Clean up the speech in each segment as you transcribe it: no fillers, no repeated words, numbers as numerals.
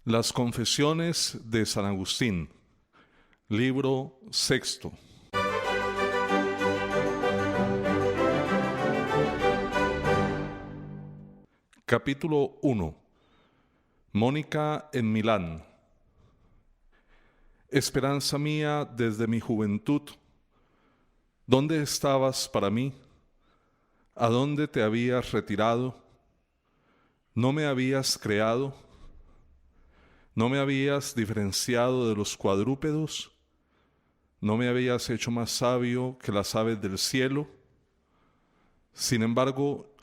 Las Confesiones de San Agustín, libro sexto. Capítulo 1. Mónica en Milán. Esperanza mía desde mi juventud, ¿dónde estabas para mí? ¿A dónde te habías retirado? ¿No me habías creado? ¿No me habías diferenciado de los cuadrúpedos? ¿No me habías hecho más sabio que las aves del cielo? Sin embargo,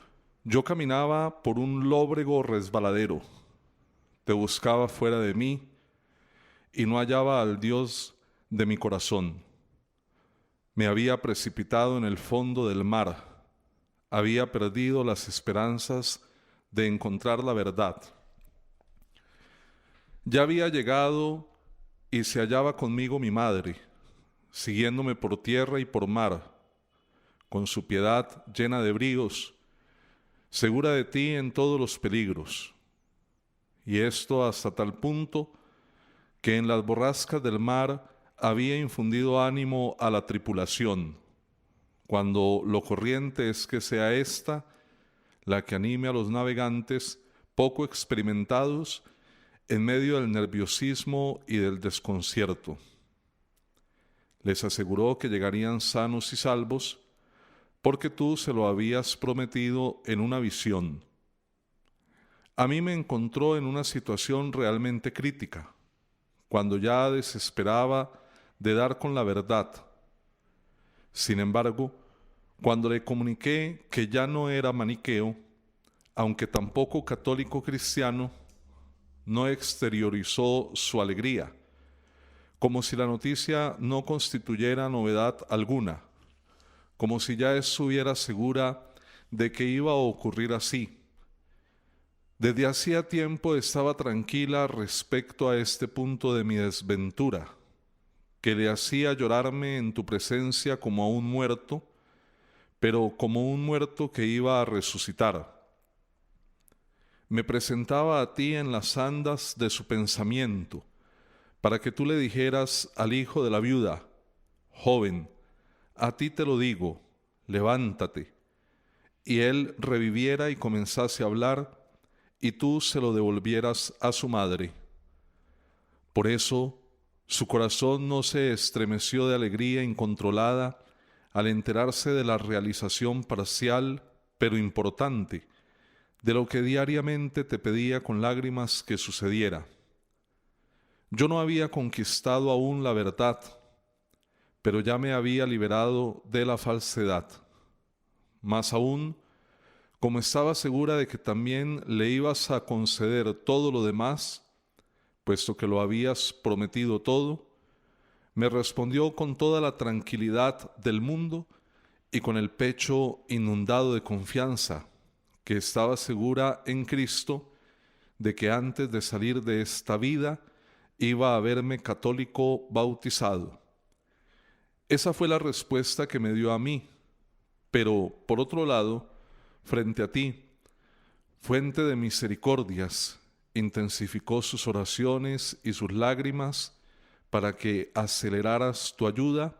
yo caminaba por un lóbrego resbaladero, te buscaba fuera de mí y no hallaba al Dios de mi corazón. Me había precipitado en el fondo del mar, había perdido las esperanzas de encontrar la verdad. Ya había llegado y se hallaba conmigo mi madre, siguiéndome por tierra y por mar, con su piedad llena de bríos, segura de ti en todos los peligros. Y esto hasta tal punto que en las borrascas del mar había infundido ánimo a la tripulación, cuando lo corriente es que sea ésta la que anime a los navegantes poco experimentados en medio del nerviosismo y del desconcierto. Les aseguró que llegarían sanos y salvos, porque tú se lo habías prometido en una visión. A mí me encontró en una situación realmente crítica, cuando ya desesperaba de dar con la verdad. Sin embargo, cuando le comuniqué que ya no era maniqueo, aunque tampoco católico cristiano, no exteriorizó su alegría, como si la noticia no constituyera novedad alguna, como si ya estuviera segura de que iba a ocurrir así. Desde hacía tiempo estaba tranquila respecto a este punto de mi desventura, que le hacía llorarme en tu presencia como a un muerto, pero como un muerto que iba a resucitar. Me presentaba a ti en las andas de su pensamiento, para que tú le dijeras al hijo de la viuda: joven, a ti te lo digo, levántate. Y él reviviera y comenzase a hablar, y tú se lo devolvieras a su madre. Por eso, su corazón no se estremeció de alegría incontrolada al enterarse de la realización parcial, pero importante, de lo que diariamente te pedía con lágrimas que sucediera. Yo no había conquistado aún la verdad, pero ya me había liberado de la falsedad. Más aún, como estaba segura de que también le ibas a conceder todo lo demás, puesto que lo habías prometido todo, me respondió con toda la tranquilidad del mundo y con el pecho inundado de confianza, que estaba segura en Cristo de que antes de salir de esta vida iba a verme católico bautizado. Esa fue la respuesta que me dio a mí, pero por otro lado, frente a ti, fuente de misericordias, intensificó sus oraciones y sus lágrimas para que aceleraras tu ayuda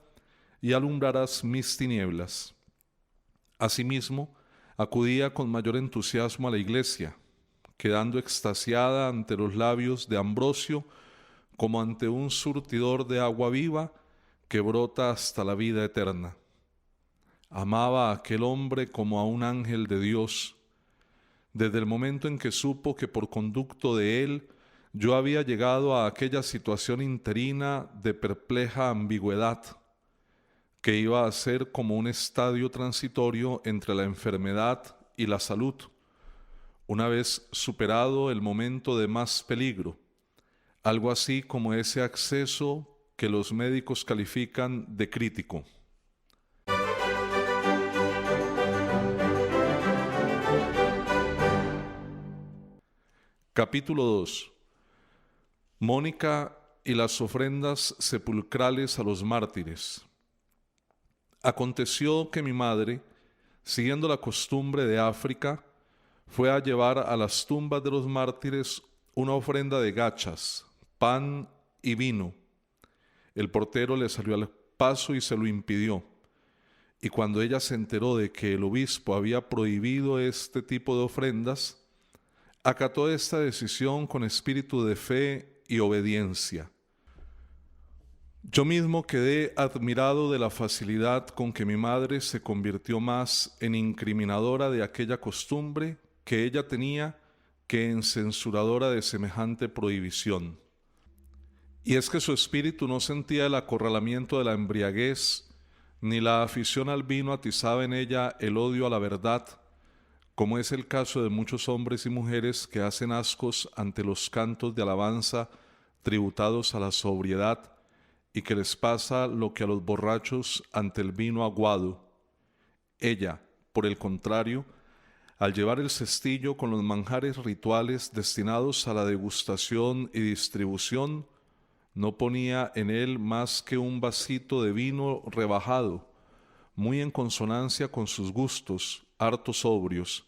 y alumbraras mis tinieblas. Asimismo, acudía con mayor entusiasmo a la iglesia, quedando extasiada ante los labios de Ambrosio como ante un surtidor de agua viva que brota hasta la vida eterna. Amaba a aquel hombre como a un ángel de Dios, desde el momento en que supo que por conducto de él yo había llegado a aquella situación interina de perpleja ambigüedad, que iba a ser como un estadio transitorio entre la enfermedad y la salud, una vez superado el momento de más peligro, algo así como ese acceso que los médicos califican de crítico. Capítulo 2. Mónica y las ofrendas sepulcrales a los mártires. Aconteció que mi madre, siguiendo la costumbre de África, fue a llevar a las tumbas de los mártires una ofrenda de gachas, pan y vino. El portero le salió al paso y se lo impidió. Y cuando ella se enteró de que el obispo había prohibido este tipo de ofrendas, acató esta decisión con espíritu de fe y obediencia. Yo mismo quedé admirado de la facilidad con que mi madre se convirtió más en incriminadora de aquella costumbre que ella tenía que en censuradora de semejante prohibición. Y es que su espíritu no sentía el acorralamiento de la embriaguez, ni la afición al vino atizaba en ella el odio a la verdad, como es el caso de muchos hombres y mujeres que hacen ascos ante los cantos de alabanza tributados a la sobriedad, y que les pasa lo que a los borrachos ante el vino aguado. Ella, por el contrario, al llevar el cestillo con los manjares rituales destinados a la degustación y distribución, no ponía en él más que un vasito de vino rebajado, muy en consonancia con sus gustos, harto sobrios.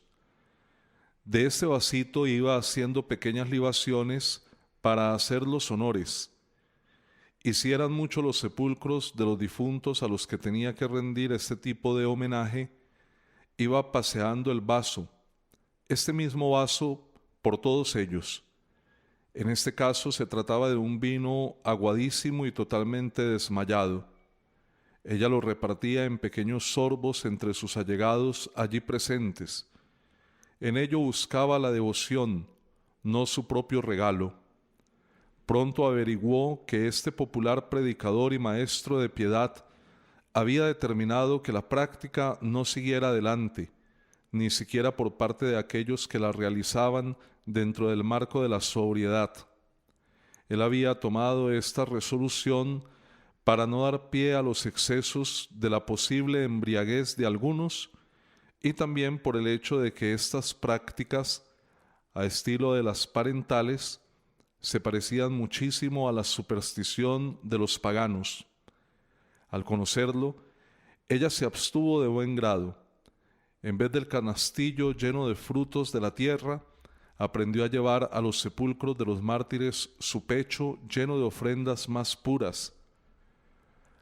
De este vasito iba haciendo pequeñas libaciones para hacer los honores. Y si eran muchos los sepulcros de los difuntos a los que tenía que rendir este tipo de homenaje, iba paseando el vaso, este mismo vaso, por todos ellos. En este caso se trataba de un vino aguadísimo y totalmente desmayado. Ella lo repartía en pequeños sorbos entre sus allegados allí presentes. En ello buscaba la devoción, no su propio regalo. Pronto averiguó que este popular predicador y maestro de piedad había determinado que la práctica no siguiera adelante, ni siquiera por parte de aquellos que la realizaban dentro del marco de la sobriedad. Él había tomado esta resolución para no dar pie a los excesos de la posible embriaguez de algunos, y también por el hecho de que estas prácticas, a estilo de las parentales, se parecían muchísimo a la superstición de los paganos. Al conocerlo, ella se abstuvo de buen grado. En vez del canastillo lleno de frutos de la tierra, aprendió a llevar a los sepulcros de los mártires su pecho lleno de ofrendas más puras.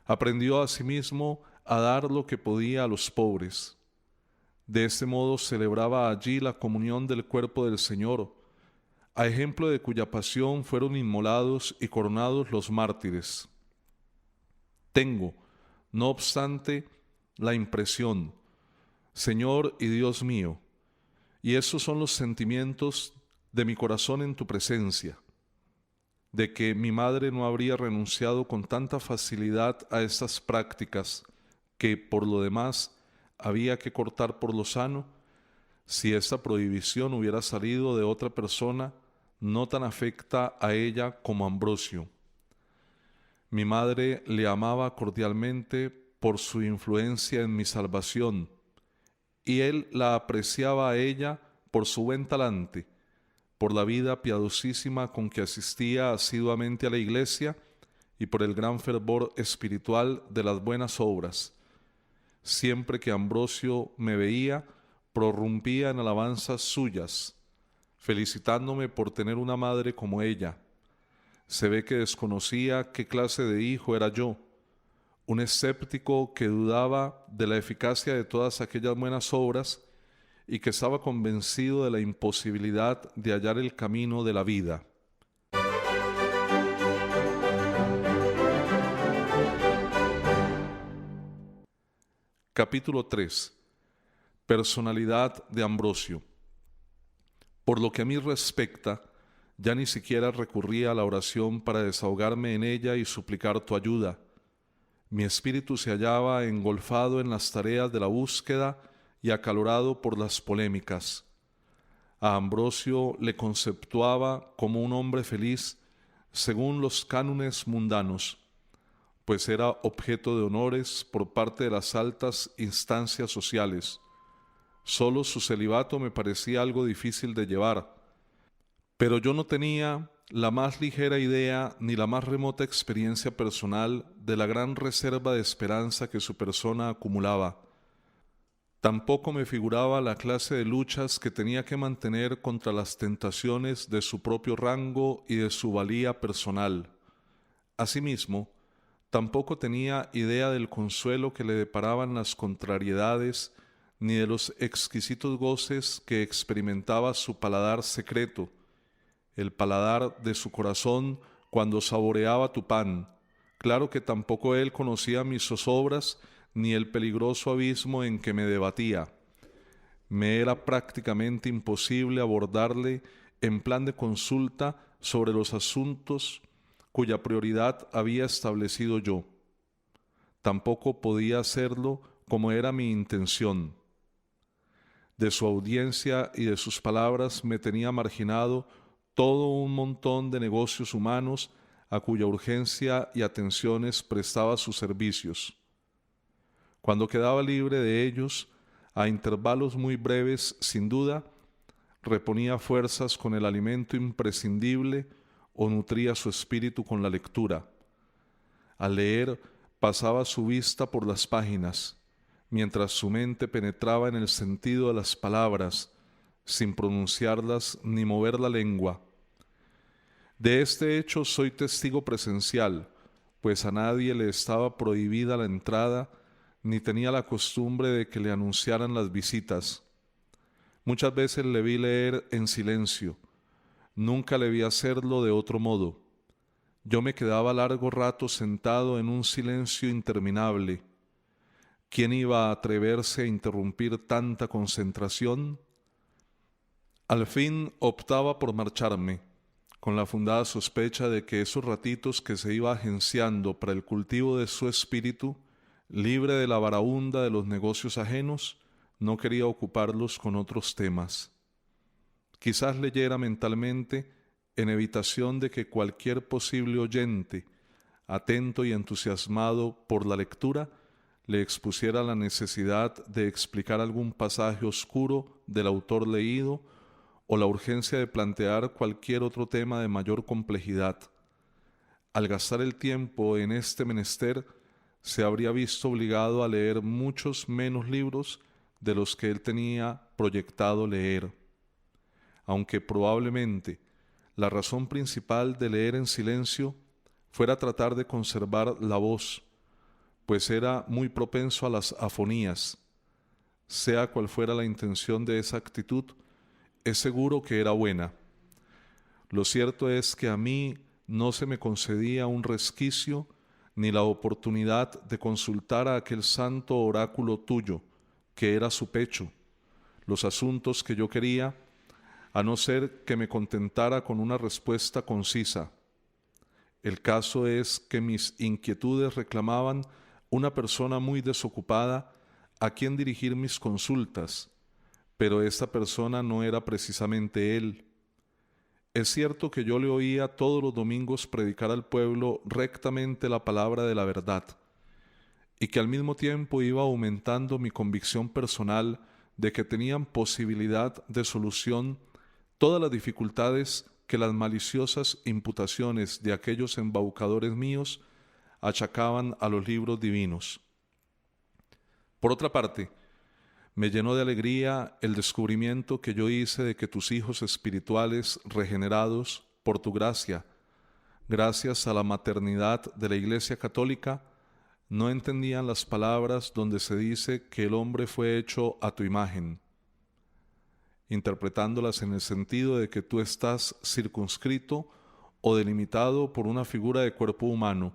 Aprendió asimismo a dar lo que podía a los pobres. De este modo celebraba allí la comunión del cuerpo del Señor, a ejemplo de cuya pasión fueron inmolados y coronados los mártires. Tengo, no obstante, la impresión, Señor y Dios mío, y esos son los sentimientos de mi corazón en tu presencia, de que mi madre no habría renunciado con tanta facilidad a estas prácticas que, por lo demás, había que cortar por lo sano, si esta prohibición hubiera salido de otra persona no tan afecta a ella como a Ambrosio. Mi madre le amaba cordialmente por su influencia en mi salvación, y él la apreciaba a ella por su buen talante, por la vida piadosísima con que asistía asiduamente a la iglesia y por el gran fervor espiritual de las buenas obras. Siempre que Ambrosio me veía, prorrumpía en alabanzas suyas, felicitándome por tener una madre como ella. Se ve que desconocía qué clase de hijo era yo, un escéptico que dudaba de la eficacia de todas aquellas buenas obras y que estaba convencido de la imposibilidad de hallar el camino de la vida. Capítulo 3. Personalidad de Ambrosio. Por lo que a mí respecta, ya ni siquiera recurría a la oración para desahogarme en ella y suplicar tu ayuda. Mi espíritu se hallaba engolfado en las tareas de la búsqueda y acalorado por las polémicas. A Ambrosio le conceptuaba como un hombre feliz según los cánones mundanos, pues era objeto de honores por parte de las altas instancias sociales. Solo su celibato me parecía algo difícil de llevar, pero yo no tenía la más ligera idea ni la más remota experiencia personal de la gran reserva de esperanza que su persona acumulaba. Tampoco me figuraba la clase de luchas que tenía que mantener contra las tentaciones de su propio rango y de su valía personal. Asimismo, tampoco tenía idea del consuelo que le deparaban las contrariedades, ni de los exquisitos goces que experimentaba su paladar secreto, el paladar de su corazón cuando saboreaba tu pan. Claro que tampoco él conocía mis zozobras ni el peligroso abismo en que me debatía. Me era prácticamente imposible abordarle en plan de consulta sobre los asuntos cuya prioridad había establecido yo. Tampoco podía hacerlo como era mi intención. De su audiencia y de sus palabras me tenía marginado todo un montón de negocios humanos a cuya urgencia y atenciones prestaba sus servicios. Cuando quedaba libre de ellos, a intervalos muy breves, sin duda, reponía fuerzas con el alimento imprescindible o nutría su espíritu con la lectura. Al leer, pasaba su vista por las páginas, mientras su mente penetraba en el sentido de las palabras, sin pronunciarlas ni mover la lengua. De este hecho soy testigo presencial, pues a nadie le estaba prohibida la entrada, ni tenía la costumbre de que le anunciaran las visitas. Muchas veces le vi leer en silencio, nunca le vi hacerlo de otro modo. Yo me quedaba largo rato sentado en un silencio interminable. ¿Quién iba a atreverse a interrumpir tanta concentración? Al fin optaba por marcharme, con la fundada sospecha de que esos ratitos que se iba agenciando para el cultivo de su espíritu, libre de la varaunda de los negocios ajenos, no quería ocuparlos con otros temas. Quizás leyera mentalmente en evitación de que cualquier posible oyente, atento y entusiasmado por la lectura, le expusiera la necesidad de explicar algún pasaje oscuro del autor leído o la urgencia de plantear cualquier otro tema de mayor complejidad. Al gastar el tiempo en este menester, se habría visto obligado a leer muchos menos libros de los que él tenía proyectado leer. Aunque probablemente la razón principal de leer en silencio fuera tratar de conservar la voz, pues era muy propenso a las afonías. Sea cual fuera la intención de esa actitud, es seguro que era buena. Lo cierto es que a mí no se me concedía un resquicio ni la oportunidad de consultar a aquel santo oráculo tuyo, que era su pecho, los asuntos que yo quería, a no ser que me contentara con una respuesta concisa. El caso es que mis inquietudes reclamaban una persona muy desocupada a quien dirigir mis consultas, pero esta persona no era precisamente él. Es cierto que yo le oía todos los domingos predicar al pueblo rectamente la palabra de la verdad, y que al mismo tiempo iba aumentando mi convicción personal de que tenían posibilidad de solución todas las dificultades que las maliciosas imputaciones de aquellos embaucadores míos achacaban a los libros divinos. Por otra parte, me llenó de alegría el descubrimiento que yo hice de que tus hijos espirituales regenerados por tu gracia, gracias a la maternidad de la Iglesia Católica, no entendían las palabras donde se dice que el hombre fue hecho a tu imagen, interpretándolas en el sentido de que tú estás circunscrito o delimitado por una figura de cuerpo humano,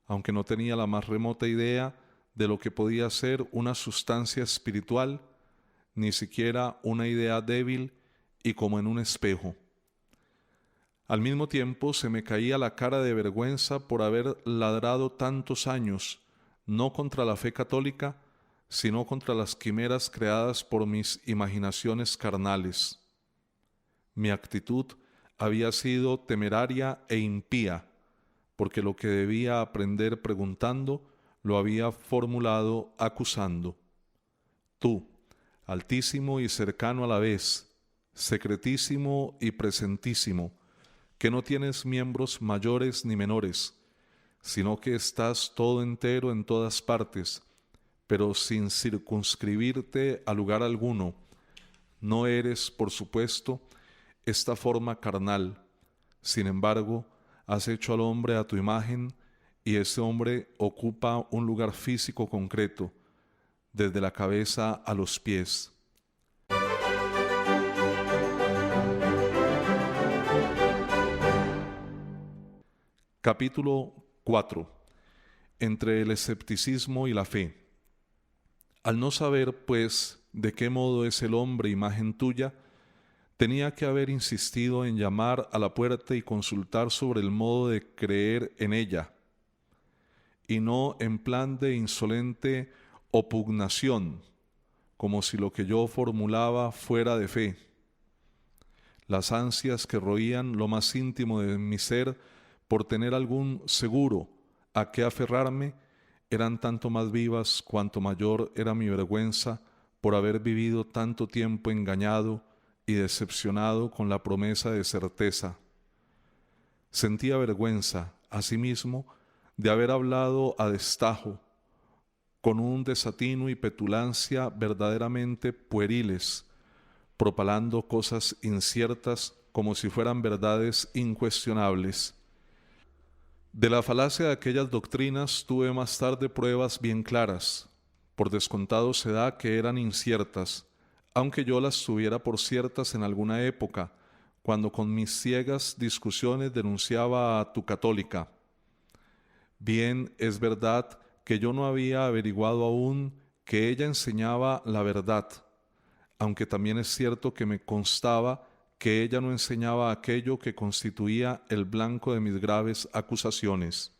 aunque no tenía la más remota idea de lo que podía ser una sustancia espiritual, ni siquiera una idea débil y como en un espejo. Al mismo tiempo se me caía la cara de vergüenza por haber ladrado tantos años, no contra la fe católica, sino contra las quimeras creadas por mis imaginaciones carnales. Mi actitud había sido temeraria e impía, porque lo que debía aprender preguntando, lo había formulado acusando. Tú, altísimo y cercano a la vez, secretísimo y presentísimo, que no tienes miembros mayores ni menores, sino que estás todo entero en todas partes, pero sin circunscribirte a lugar alguno. No eres, por supuesto, esta forma carnal. Sin embargo, has hecho al hombre a tu imagen y ese hombre ocupa un lugar físico concreto, desde la cabeza a los pies. Capítulo 4. Entre el escepticismo y la fe. Al no saber, pues, de qué modo es el hombre imagen tuya, tenía que haber insistido en llamar a la puerta y consultar sobre el modo de creer en ella, y no en plan de insolente opugnación, como si lo que yo formulaba fuera de fe. Las ansias que roían lo más íntimo de mi ser por tener algún seguro a qué aferrarme eran tanto más vivas cuanto mayor era mi vergüenza por haber vivido tanto tiempo engañado y decepcionado con la promesa de certeza. Sentía vergüenza, asimismo, de haber hablado a destajo, con un desatino y petulancia verdaderamente pueriles, propalando cosas inciertas como si fueran verdades incuestionables. De la falacia de aquellas doctrinas tuve más tarde pruebas bien claras. Por descontado se da que eran inciertas, aunque yo las tuviera por ciertas en alguna época, cuando con mis ciegas discusiones denunciaba a tu católica. Bien es verdad que yo no había averiguado aún que ella enseñaba la verdad, aunque también es cierto que me constaba que ella no enseñaba aquello que constituía el blanco de mis graves acusaciones.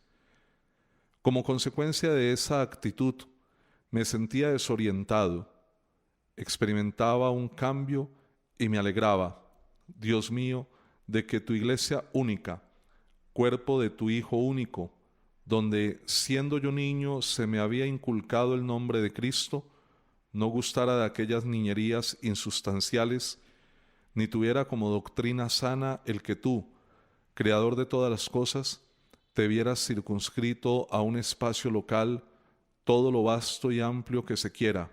Como consecuencia de esa actitud, me sentía desorientado, experimentaba un cambio y me alegraba, Dios mío, de que tu iglesia única, cuerpo de tu Hijo único, donde siendo yo niño se me había inculcado el nombre de Cristo, no gustara de aquellas niñerías insustanciales, ni tuviera como doctrina sana el que tú, creador de todas las cosas, te vieras circunscrito a un espacio local, todo lo vasto y amplio que se quiera,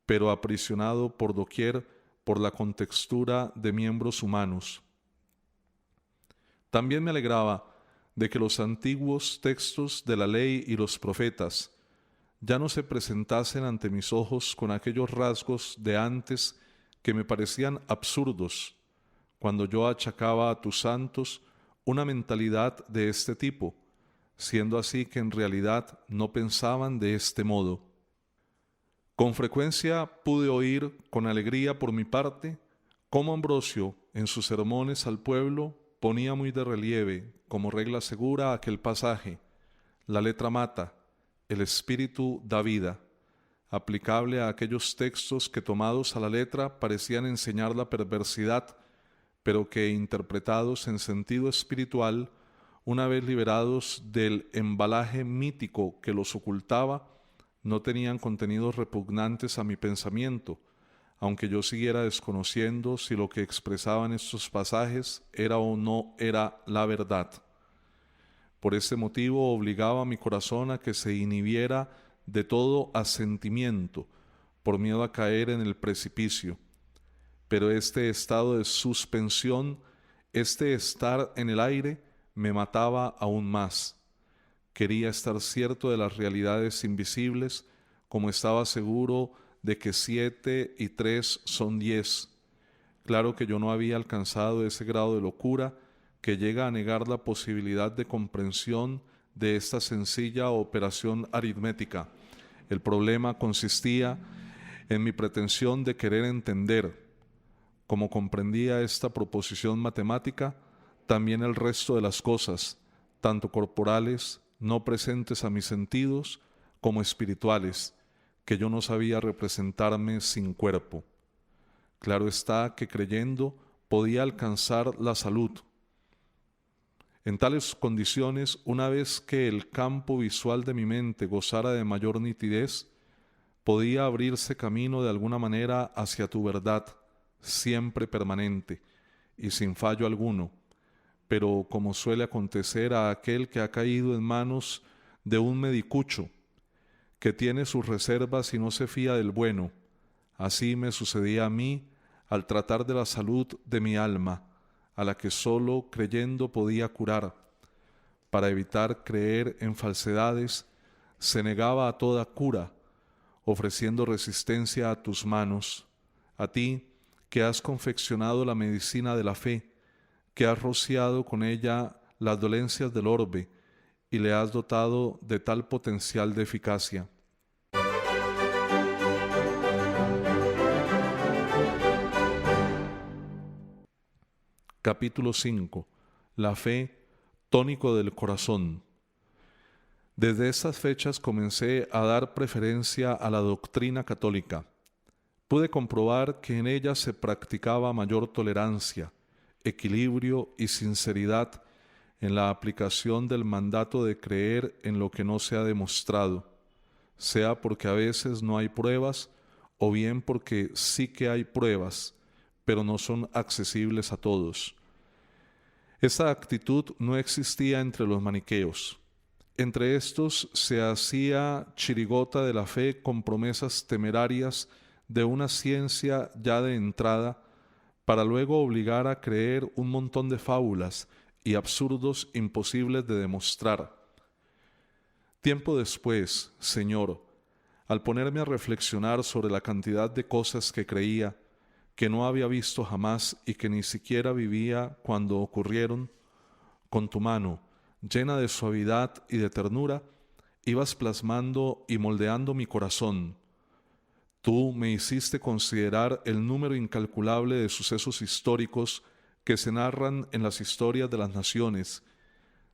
pero aprisionado por doquier por la contextura de miembros humanos. También me alegraba de que los antiguos textos de la ley y los profetas ya no se presentasen ante mis ojos con aquellos rasgos de antes que me parecían absurdos, cuando yo achacaba a tus santos una mentalidad de este tipo, siendo así que en realidad no pensaban de este modo. Con frecuencia pude oír con alegría por mi parte cómo Ambrosio en sus sermones al pueblo ponía muy de relieve como regla segura aquel pasaje: la letra mata, el espíritu da vida, aplicable a aquellos textos que tomados a la letra parecían enseñar la perversidad, pero que interpretados en sentido espiritual, una vez liberados del embalaje mítico que los ocultaba, no tenían contenidos repugnantes a mi pensamiento, aunque yo siguiera desconociendo si lo que expresaban estos pasajes era o no era la verdad. Por este motivo obligaba a mi corazón a que se inhibiera de todo asentimiento, por miedo a caer en el precipicio. Pero este estado de suspensión, este estar en el aire, me mataba aún más. Quería estar cierto de las realidades invisibles, como estaba seguro de que 7 y 3 son 10. Claro que yo no había alcanzado ese grado de locura que llega a negar la posibilidad de comprensión de esta sencilla operación aritmética. El problema consistía en mi pretensión de querer entender, como comprendía esta proposición matemática, también el resto de las cosas, tanto corporales, no presentes a mis sentidos, como espirituales, que yo no sabía representarme sin cuerpo. Claro está que creyendo podía alcanzar la salud. En tales condiciones, una vez que el campo visual de mi mente gozara de mayor nitidez, podía abrirse camino de alguna manera hacia tu verdad, siempre permanente y sin fallo alguno, pero como suele acontecer a aquel que ha caído en manos de un medicucho, que tiene sus reservas y no se fía del bueno. Así me sucedía a mí al tratar de la salud de mi alma, a la que solo creyendo podía curar. Para evitar creer en falsedades, se negaba a toda cura, ofreciendo resistencia a tus manos, a ti que has confeccionado la medicina de la fe, que has rociado con ella las dolencias del orbe y le has dotado de tal potencial de eficacia. Capítulo 5. La fe, tónico del corazón. Desde estas fechas comencé a dar preferencia a la doctrina católica. Pude comprobar que en ella se practicaba mayor tolerancia, equilibrio y sinceridad en la aplicación del mandato de creer en lo que no se ha demostrado, sea porque a veces no hay pruebas o bien porque sí que hay pruebas, pero no son accesibles a todos. Esta actitud no existía entre los maniqueos. Entre estos se hacía chirigota de la fe con promesas temerarias de una ciencia ya de entrada, para luego obligar a creer un montón de fábulas y absurdos imposibles de demostrar. Tiempo después, Señor, al ponerme a reflexionar sobre la cantidad de cosas que creía, que no había visto jamás y que ni siquiera vivía cuando ocurrieron, con tu mano, llena de suavidad y de ternura, ibas plasmando y moldeando mi corazón. Tú me hiciste considerar el número incalculable de sucesos históricos que se narran en las historias de las naciones,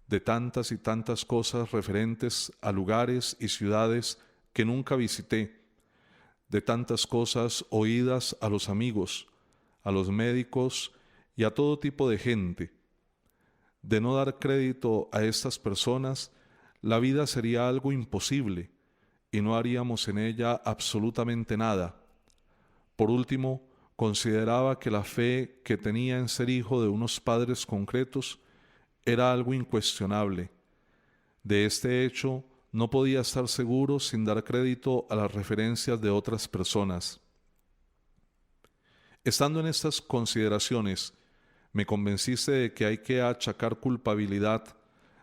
de tantas y tantas cosas referentes a lugares y ciudades que nunca visité, de tantas cosas oídas a los amigos, a los médicos y a todo tipo de gente. De no dar crédito a estas personas, la vida sería algo imposible y no haríamos en ella absolutamente nada. Por último, consideraba que la fe que tenía en ser hijo de unos padres concretos era algo incuestionable. De este hecho, no podía estar seguro sin dar crédito a las referencias de otras personas. Estando en estas consideraciones, me convenciste de que hay que achacar culpabilidad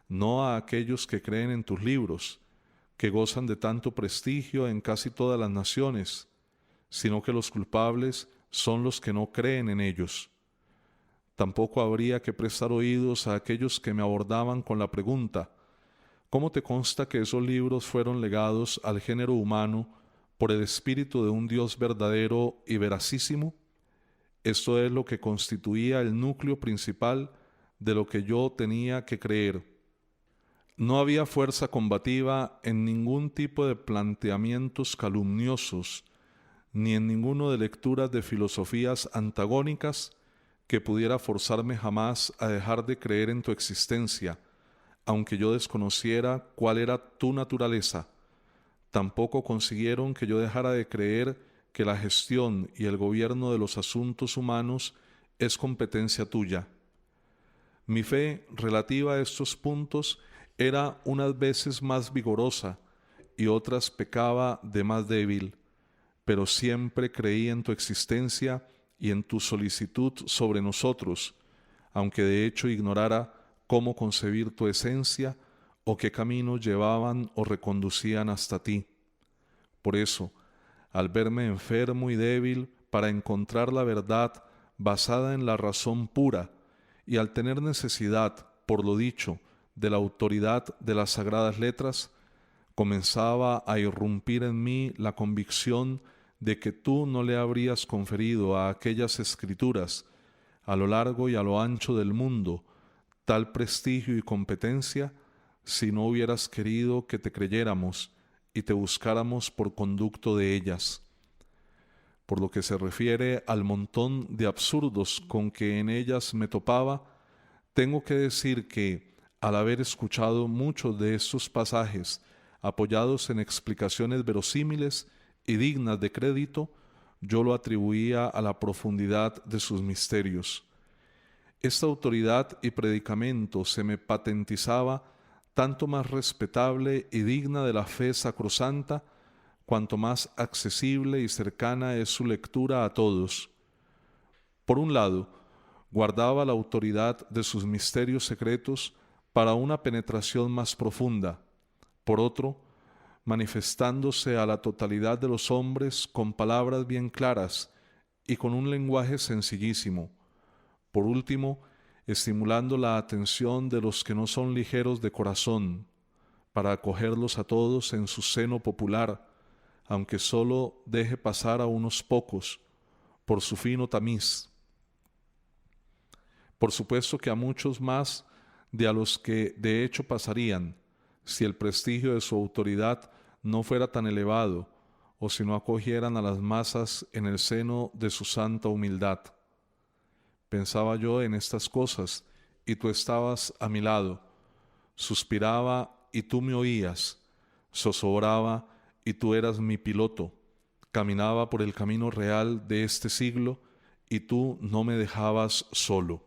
no a aquellos que creen en tus libros, que gozan de tanto prestigio en casi todas las naciones, sino que los culpables son los que no creen en ellos. Tampoco habría que prestar oídos a aquellos que me abordaban con la pregunta: ¿cómo te consta que esos libros fueron legados al género humano por el espíritu de un Dios verdadero y veracísimo? Esto es lo que constituía el núcleo principal de lo que yo tenía que creer. No había fuerza combativa en ningún tipo de planteamientos calumniosos, ni en ninguno de lecturas de filosofías antagónicas que pudiera forzarme jamás a dejar de creer en tu existencia, aunque yo desconociera cuál era tu naturaleza. Tampoco consiguieron que yo dejara de creer que la gestión y el gobierno de los asuntos humanos es competencia tuya. Mi fe relativa a estos puntos era unas veces más vigorosa y otras pecaba de más débil, pero siempre creí en tu existencia y en tu solicitud sobre nosotros, aunque de hecho ignorara cómo concebir tu esencia o qué caminos llevaban o reconducían hasta ti. Por eso, al verme enfermo y débil para encontrar la verdad basada en la razón pura, y al tener necesidad, por lo dicho, de la autoridad de las sagradas letras, comenzaba a irrumpir en mí la convicción de que tú no le habrías conferido a aquellas escrituras, a lo largo y a lo ancho del mundo, tal prestigio y competencia, si no hubieras querido que te creyéramos y te buscáramos por conducto de ellas. Por lo que se refiere al montón de absurdos con que en ellas me topaba, tengo que decir que, al haber escuchado muchos de estos pasajes apoyados en explicaciones verosímiles y dignas de crédito, yo lo atribuía a la profundidad de sus misterios. Esta autoridad y predicamento se me patentizaba tanto más respetable y digna de la fe sacrosanta cuanto más accesible y cercana es su lectura a todos. Por un lado, guardaba la autoridad de sus misterios secretos para una penetración más profunda. Por otro, manifestándose a la totalidad de los hombres con palabras bien claras y con un lenguaje sencillísimo. Por último, estimulando la atención de los que no son ligeros de corazón, para acogerlos a todos en su seno popular, aunque solo deje pasar a unos pocos, por su fino tamiz. Por supuesto que a muchos más de a los que de hecho pasarían, si el prestigio de su autoridad no fuera tan elevado, o si no acogieran a las masas en el seno de su santa humildad. Pensaba yo en estas cosas, y tú estabas a mi lado. Suspiraba, y tú me oías. Zozobraba, y tú eras mi piloto. Caminaba por el camino real de este siglo, y tú no me dejabas solo.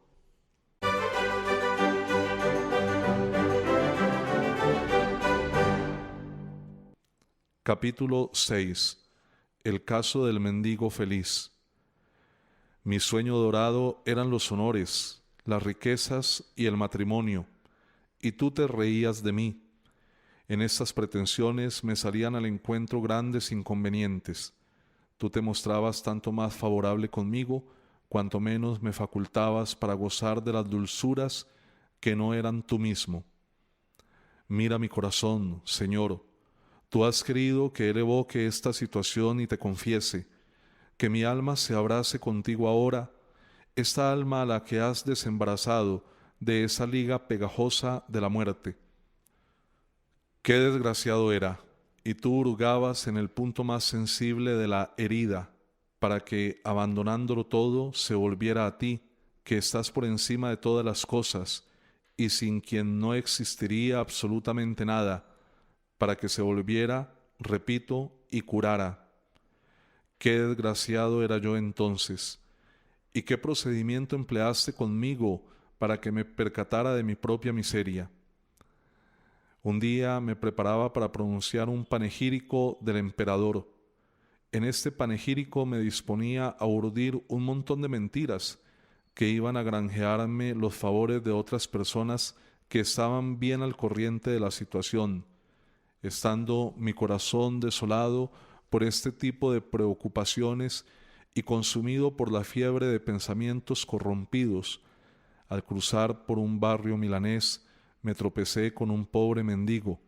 Capítulo 6. El caso del mendigo feliz. Mi sueño dorado eran los honores, las riquezas y el matrimonio, y tú te reías de mí. En estas pretensiones me salían al encuentro grandes inconvenientes. Tú te mostrabas tanto más favorable conmigo, cuanto menos me facultabas para gozar de las dulzuras que no eran tú mismo. Mira mi corazón, Señor. Tú has querido que él evoque esta situación y te confiese, que mi alma se abrace contigo ahora, esta alma a la que has desembarazado de esa liga pegajosa de la muerte. Qué desgraciado era, y tú hurgabas en el punto más sensible de la herida, para que, abandonándolo todo, se volviera a ti, que estás por encima de todas las cosas, y sin quien no existiría absolutamente nada, para que se volviera, repito, y curara. Qué desgraciado era yo entonces, y qué procedimiento empleaste conmigo para que me percatara de mi propia miseria. Un día me preparaba para pronunciar un panegírico del emperador. En este panegírico me disponía a urdir un montón de mentiras que iban a granjearme los favores de otras personas que estaban bien al corriente de la situación, estando mi corazón desolado por este tipo de preocupaciones y consumido por la fiebre de pensamientos corrompidos. Al cruzar por un barrio milanés, me tropecé con un pobre mendigo,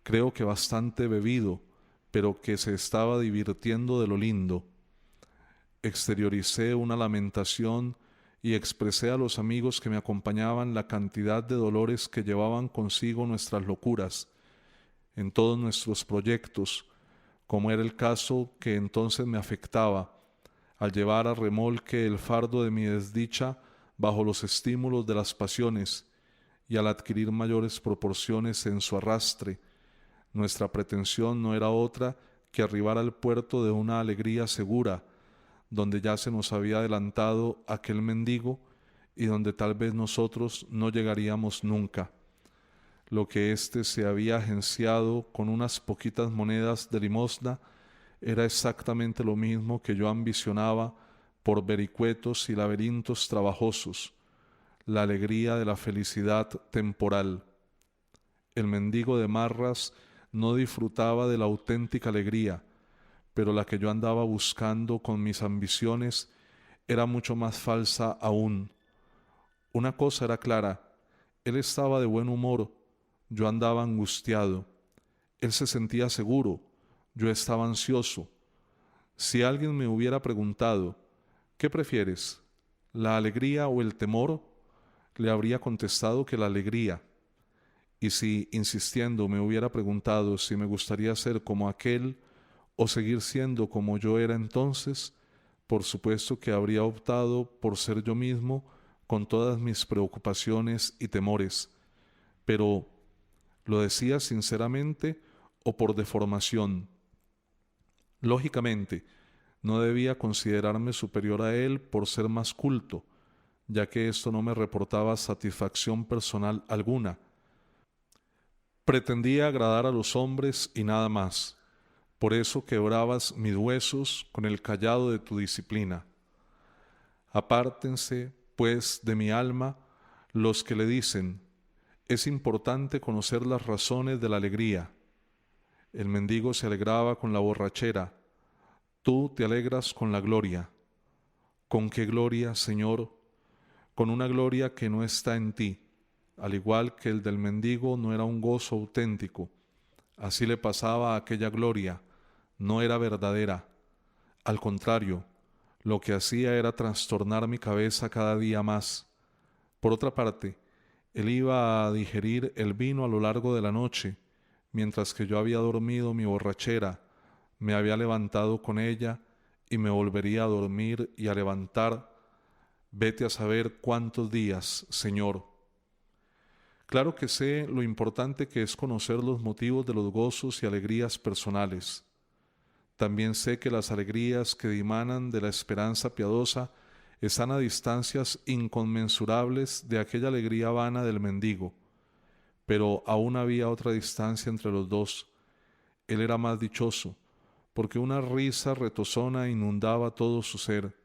creo que bastante bebido, pero que se estaba divirtiendo de lo lindo. Exterioricé una lamentación y expresé a los amigos que me acompañaban la cantidad de dolores que llevaban consigo nuestras locuras, en todos nuestros proyectos, como era el caso que entonces me afectaba, al llevar a remolque el fardo de mi desdicha bajo los estímulos de las pasiones y al adquirir mayores proporciones en su arrastre. Nuestra pretensión no era otra que arribar al puerto de una alegría segura, donde ya se nos había adelantado aquel mendigo y donde tal vez nosotros no llegaríamos nunca. Lo que éste se había agenciado con unas poquitas monedas de limosna era exactamente lo mismo que yo ambicionaba por vericuetos y laberintos trabajosos, la alegría de la felicidad temporal. El mendigo de Marras no disfrutaba de la auténtica alegría, pero la que yo andaba buscando con mis ambiciones era mucho más falsa aún. Una cosa era clara, él estaba de buen humor, yo andaba angustiado. Él se sentía seguro, yo estaba ansioso. Si alguien me hubiera preguntado, ¿qué prefieres, la alegría o el temor?, le habría contestado que la alegría. Y si, insistiendo, me hubiera preguntado si me gustaría ser como aquel o seguir siendo como yo era entonces, por supuesto que habría optado por ser yo mismo con todas mis preocupaciones y temores. Pero, ¿lo decía sinceramente o por deformación? Lógicamente, no debía considerarme superior a él por ser más culto, ya que esto no me reportaba satisfacción personal alguna. Pretendía agradar a los hombres y nada más. Por eso quebrabas mis huesos con el cayado de tu disciplina. Apártense, pues, de mi alma los que le dicen: es importante conocer las razones de la alegría. El mendigo se alegraba con la borrachera, tú te alegras con la gloria. ¿Con qué gloria, Señor? Con una gloria que no está en ti. Al igual que el del mendigo no era un gozo auténtico, así le pasaba a aquella gloria, no era verdadera. Al contrario, lo que hacía era trastornar mi cabeza cada día más. Por otra parte, él iba a digerir el vino a lo largo de la noche, mientras que yo había dormido mi borrachera, me había levantado con ella y me volvería a dormir y a levantar. Vete a saber cuántos días, Señor. Claro que sé lo importante que es conocer los motivos de los gozos y alegrías personales. También sé que las alegrías que dimanan de la esperanza piadosa están a distancias inconmensurables de aquella alegría vana del mendigo. Pero aún había otra distancia entre los dos. Él era más dichoso, porque una risa retozona inundaba todo su ser,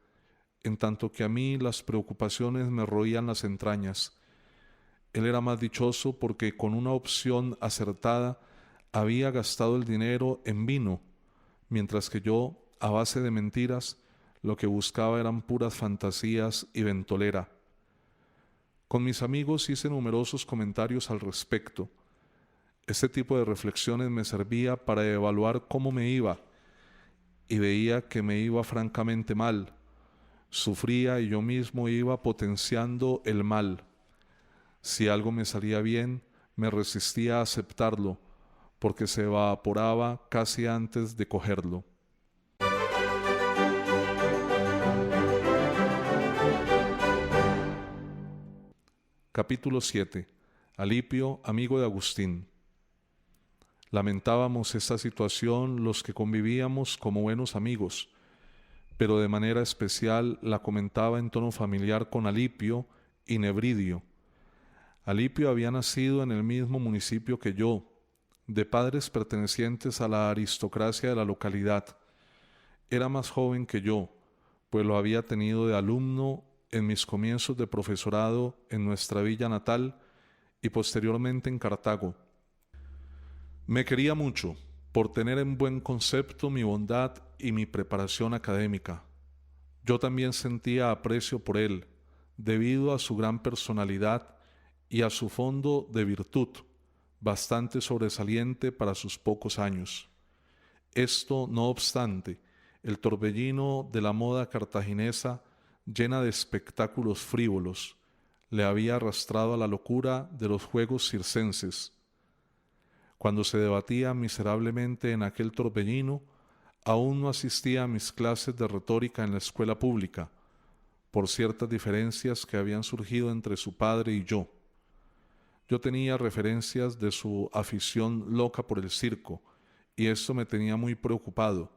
en tanto que a mí las preocupaciones me roían las entrañas. Él era más dichoso porque con una opción acertada había gastado el dinero en vino, mientras que yo, a base de mentiras, lo que buscaba eran puras fantasías y ventolera. Con mis amigos hice numerosos comentarios al respecto. Este tipo de reflexiones me servía para evaluar cómo me iba, y veía que me iba francamente mal. Sufría y yo mismo iba potenciando el mal. Si algo me salía bien, me resistía a aceptarlo, porque se evaporaba casi antes de cogerlo. Capítulo 7. Alipio, amigo de Agustín. Lamentábamos esta situación los que convivíamos como buenos amigos, pero de manera especial la comentaba en tono familiar con Alipio y Nebridio. Alipio había nacido en el mismo municipio que yo, de padres pertenecientes a la aristocracia de la localidad. Era más joven que yo, pues lo había tenido de alumno en mis comienzos de profesorado en nuestra villa natal y posteriormente en Cartago. Me quería mucho por tener en buen concepto mi bondad y mi preparación académica. Yo también sentía aprecio por él, debido a su gran personalidad y a su fondo de virtud, bastante sobresaliente para sus pocos años. Esto, no obstante, el torbellino de la moda cartaginesa, llena de espectáculos frívolos, le había arrastrado a la locura de los juegos circenses. Cuando se debatía miserablemente en aquel torbellino, aún no asistía a mis clases de retórica en la escuela pública, por ciertas diferencias que habían surgido entre su padre y yo. Yo tenía referencias de su afición loca por el circo, y esto me tenía muy preocupado,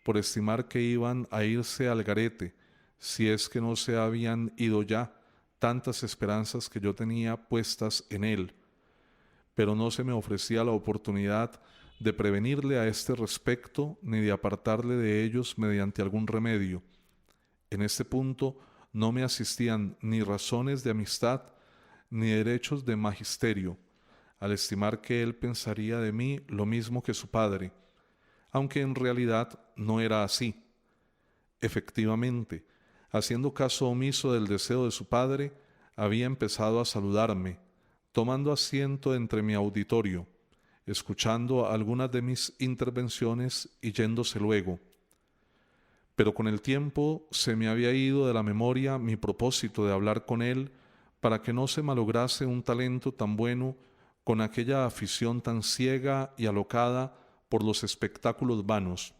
por estimar que iban a irse al garete, si es que no se habían ido ya tantas esperanzas que yo tenía puestas en él. Pero no se me ofrecía la oportunidad de prevenirle a este respecto ni de apartarle de ellos mediante algún remedio. En este punto no me asistían ni razones de amistad ni derechos de magisterio, al estimar que él pensaría de mí lo mismo que su padre, aunque en realidad no era así. Efectivamente, haciendo caso omiso del deseo de su padre, había empezado a saludarme, tomando asiento entre mi auditorio, escuchando algunas de mis intervenciones y yéndose luego. Pero con el tiempo se me había ido de la memoria mi propósito de hablar con él para que no se malograse un talento tan bueno con aquella afición tan ciega y alocada por los espectáculos vanos.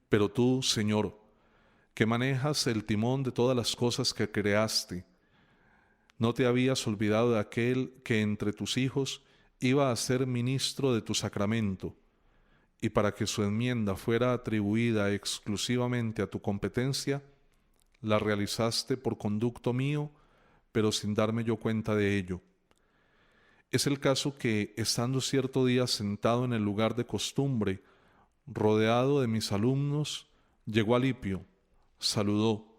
Pero tú, Señor, que manejas el timón de todas las cosas que creaste, ¿no te habías olvidado de aquel que entre tus hijos iba a ser ministro de tu sacramento, y para que su enmienda fuera atribuida exclusivamente a tu competencia, la realizaste por conducto mío, pero sin darme yo cuenta de ello? Es el caso que, estando cierto día sentado en el lugar de costumbre, rodeado de mis alumnos, llegó Alipio, saludó,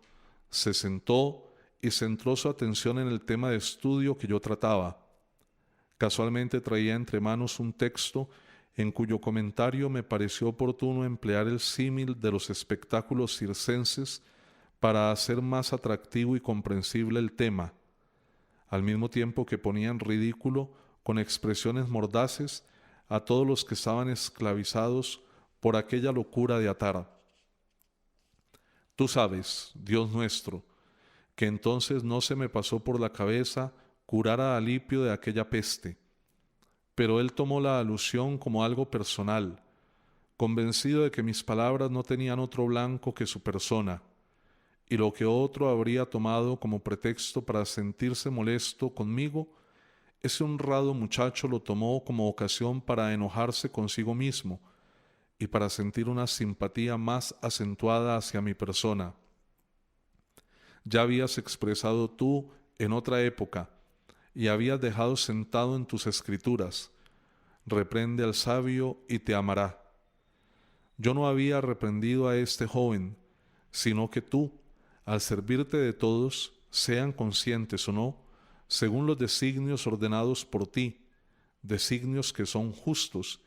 se sentó y centró su atención en el tema de estudio que yo trataba. Casualmente traía entre manos un texto en cuyo comentario me pareció oportuno emplear el símil de los espectáculos circenses para hacer más atractivo y comprensible el tema, al mismo tiempo que ponía en ridículo con expresiones mordaces a todos los que estaban esclavizados por aquella locura de atar. Tú sabes, Dios nuestro, que entonces no se me pasó por la cabeza curar a Alipio de aquella peste, pero él tomó la alusión como algo personal, convencido de que mis palabras no tenían otro blanco que su persona, y lo que otro habría tomado como pretexto para sentirse molesto conmigo, ese honrado muchacho lo tomó como ocasión para enojarse consigo mismo y para sentir una simpatía más acentuada hacia mi persona. Ya habías expresado tú en otra época y habías dejado sentado en tus escrituras: reprende al sabio y te amará. Yo no había reprendido a este joven, sino que tú, al servirte de todos, sean conscientes o no, según los designios ordenados por ti, designios que son justos,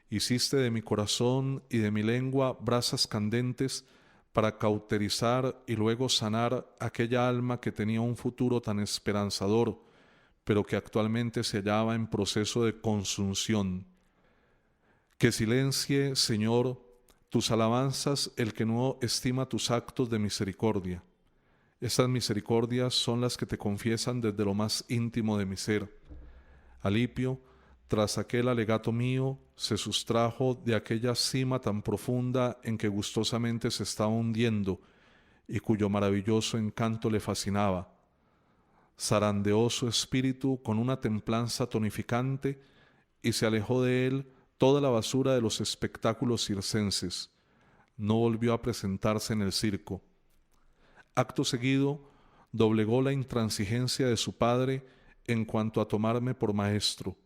hiciste de mi corazón y de mi lengua brasas candentes para cauterizar y luego sanar aquella alma que tenía un futuro tan esperanzador, pero que actualmente se hallaba en proceso de consunción. Que silencie, Señor, tus alabanzas el que no estima tus actos de misericordia. Estas misericordias son las que te confiesan desde lo más íntimo de mi ser. Alipio, tras aquel alegato mío, se sustrajo de aquella cima tan profunda en que gustosamente se estaba hundiendo y cuyo maravilloso encanto le fascinaba. Zarandeó su espíritu con una templanza tonificante y se alejó de él toda la basura de los espectáculos circenses. No volvió a presentarse en el circo. Acto seguido, doblegó la intransigencia de su padre en cuanto a tomarme por maestro.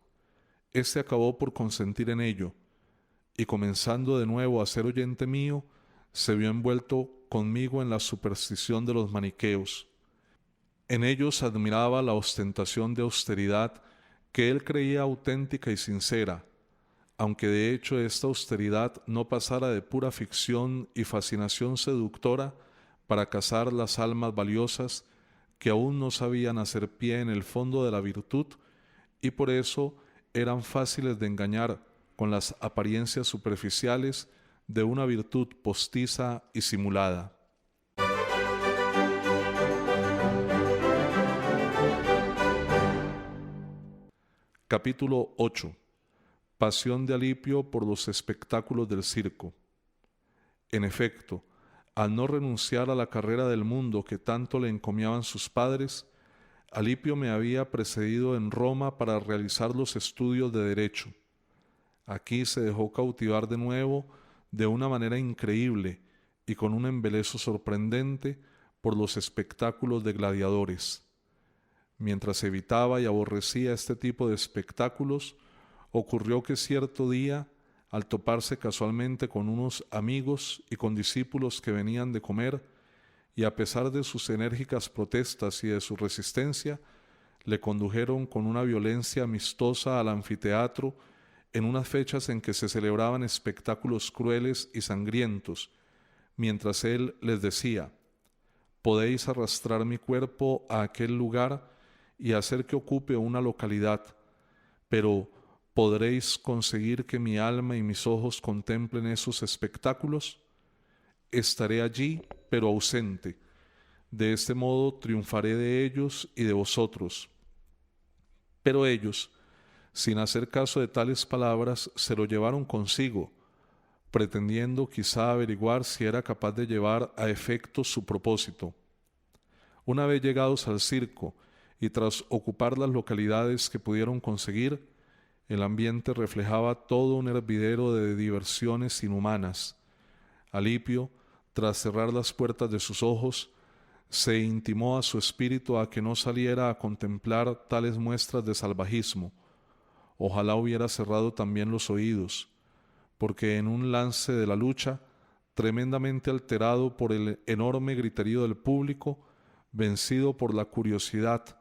Este acabó por consentir en ello, y comenzando de nuevo a ser oyente mío, se vio envuelto conmigo en la superstición de los maniqueos. En ellos admiraba la ostentación de austeridad que él creía auténtica y sincera, aunque de hecho esta austeridad no pasara de pura ficción y fascinación seductora para cazar las almas valiosas que aún no sabían hacer pie en el fondo de la virtud y por eso eran fáciles de engañar con las apariencias superficiales de una virtud postiza y simulada. Capítulo 8. Pasión de Alipio por los espectáculos del circo. En efecto, al no renunciar a la carrera del mundo que tanto le encomiaban sus padres, Alipio me había precedido en Roma para realizar los estudios de Derecho. Aquí se dejó cautivar de nuevo de una manera increíble y con un embeleso sorprendente por los espectáculos de gladiadores. Mientras evitaba y aborrecía este tipo de espectáculos, ocurrió que cierto día, al toparse casualmente con unos amigos y con discípulos que venían de comer, y a pesar de sus enérgicas protestas y de su resistencia, le condujeron con una violencia amistosa al anfiteatro en unas fechas en que se celebraban espectáculos crueles y sangrientos, mientras él les decía: «Podéis arrastrar mi cuerpo a aquel lugar y hacer que ocupe una localidad, pero ¿podréis conseguir que mi alma y mis ojos contemplen esos espectáculos? Estaré allí, pero ausente. De este modo triunfaré de ellos y de vosotros». Pero ellos, sin hacer caso de tales palabras, se lo llevaron consigo, pretendiendo quizá averiguar si era capaz de llevar a efecto su propósito. Una vez llegados al circo y tras ocupar las localidades que pudieron conseguir, el ambiente reflejaba todo un hervidero de diversiones inhumanas. Alipio, tras cerrar las puertas de sus ojos, se intimó a su espíritu a que no saliera a contemplar tales muestras de salvajismo. Ojalá hubiera cerrado también los oídos, porque en un lance de la lucha, tremendamente alterado por el enorme griterío del público, vencido por la curiosidad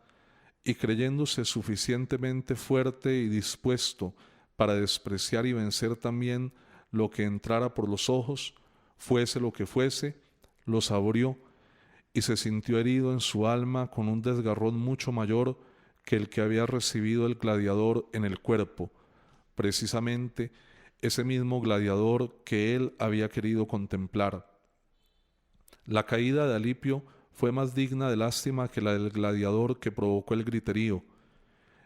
y creyéndose suficientemente fuerte y dispuesto para despreciar y vencer también lo que entrara por los ojos, fuese lo que fuese, los abrió y se sintió herido en su alma con un desgarrón mucho mayor que el que había recibido el gladiador en el cuerpo, precisamente ese mismo gladiador que él había querido contemplar. La caída de Alipio fue más digna de lástima que la del gladiador que provocó el griterío.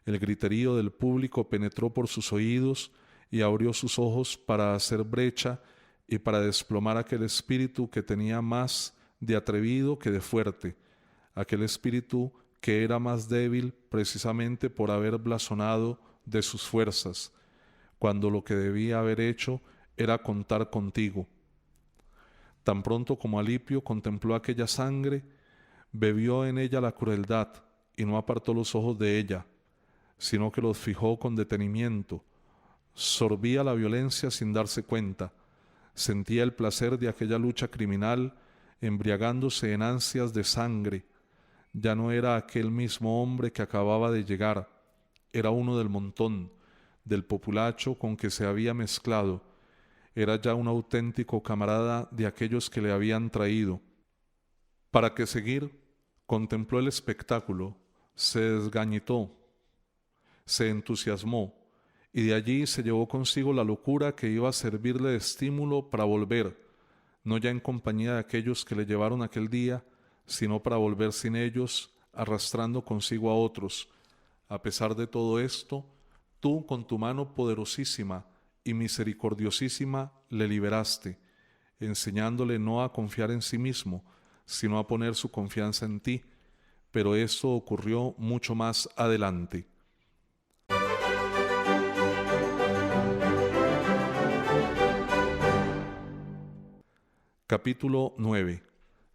El griterío del público penetró por sus oídos y abrió sus ojos para hacer brecha y para desplomar aquel espíritu que tenía más de atrevido que de fuerte, aquel espíritu que era más débil precisamente por haber blasonado de sus fuerzas, cuando lo que debía haber hecho era contar contigo. Tan pronto como Alipio contempló aquella sangre, bebió en ella la crueldad y no apartó los ojos de ella, sino que los fijó con detenimiento. Sorbía la violencia sin darse cuenta, sentía el placer de aquella lucha criminal, embriagándose en ansias de sangre. Ya no era aquel mismo hombre que acababa de llegar, era uno del montón, del populacho con que se había mezclado. Era ya un auténtico camarada de aquellos que le habían traído. ¿Para qué seguir? Contempló el espectáculo, se desgañitó, se entusiasmó, y de allí se llevó consigo la locura que iba a servirle de estímulo para volver, no ya en compañía de aquellos que le llevaron aquel día, sino para volver sin ellos, arrastrando consigo a otros. A pesar de todo esto, tú con tu mano poderosísima y misericordiosísima le liberaste, enseñándole no a confiar en sí mismo, sino a poner su confianza en ti. Pero esto ocurrió mucho más adelante. Capítulo 9.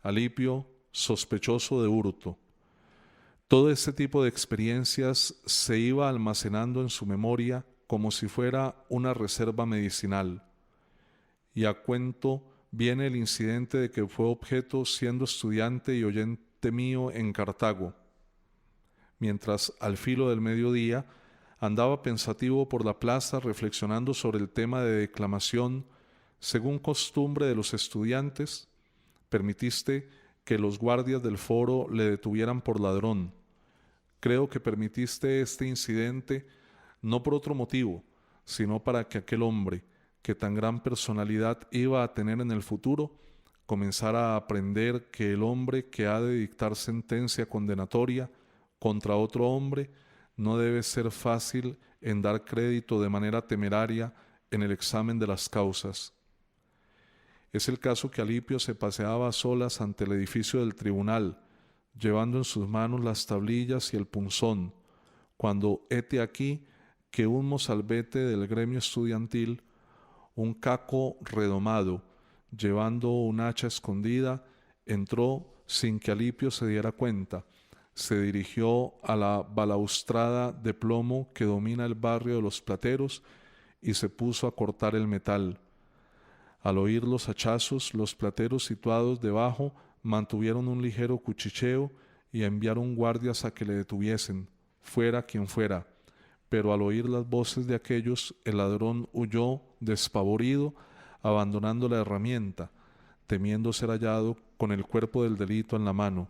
Alipio, sospechoso de hurto. Todo este tipo de experiencias se iba almacenando en su memoria como si fuera una reserva medicinal. Y a cuento viene el incidente de que fue objeto siendo estudiante y oyente mío en Cartago. Mientras al filo del mediodía andaba pensativo por la plaza reflexionando sobre el tema de declamación, según costumbre de los estudiantes, permitiste que los guardias del foro le detuvieran por ladrón. Creo que permitiste este incidente no por otro motivo, sino para que aquel hombre, que tan gran personalidad iba a tener en el futuro, comenzara a aprender que el hombre que ha de dictar sentencia condenatoria contra otro hombre no debe ser fácil en dar crédito de manera temeraria en el examen de las causas. Es el caso que Alipio se paseaba a solas ante el edificio del tribunal, llevando en sus manos las tablillas y el punzón, cuando hete aquí que un mozalbete del gremio estudiantil, un caco redomado, llevando un hacha escondida, entró sin que Alipio se diera cuenta. Se dirigió a la balaustrada de plomo que domina el barrio de los plateros y se puso a cortar el metal. Al oír los hachazos, los plateros situados debajo mantuvieron un ligero cuchicheo y enviaron guardias a que le detuviesen, fuera quien fuera. Pero al oír las voces de aquellos, el ladrón huyó despavorido, abandonando la herramienta, temiendo ser hallado con el cuerpo del delito en la mano.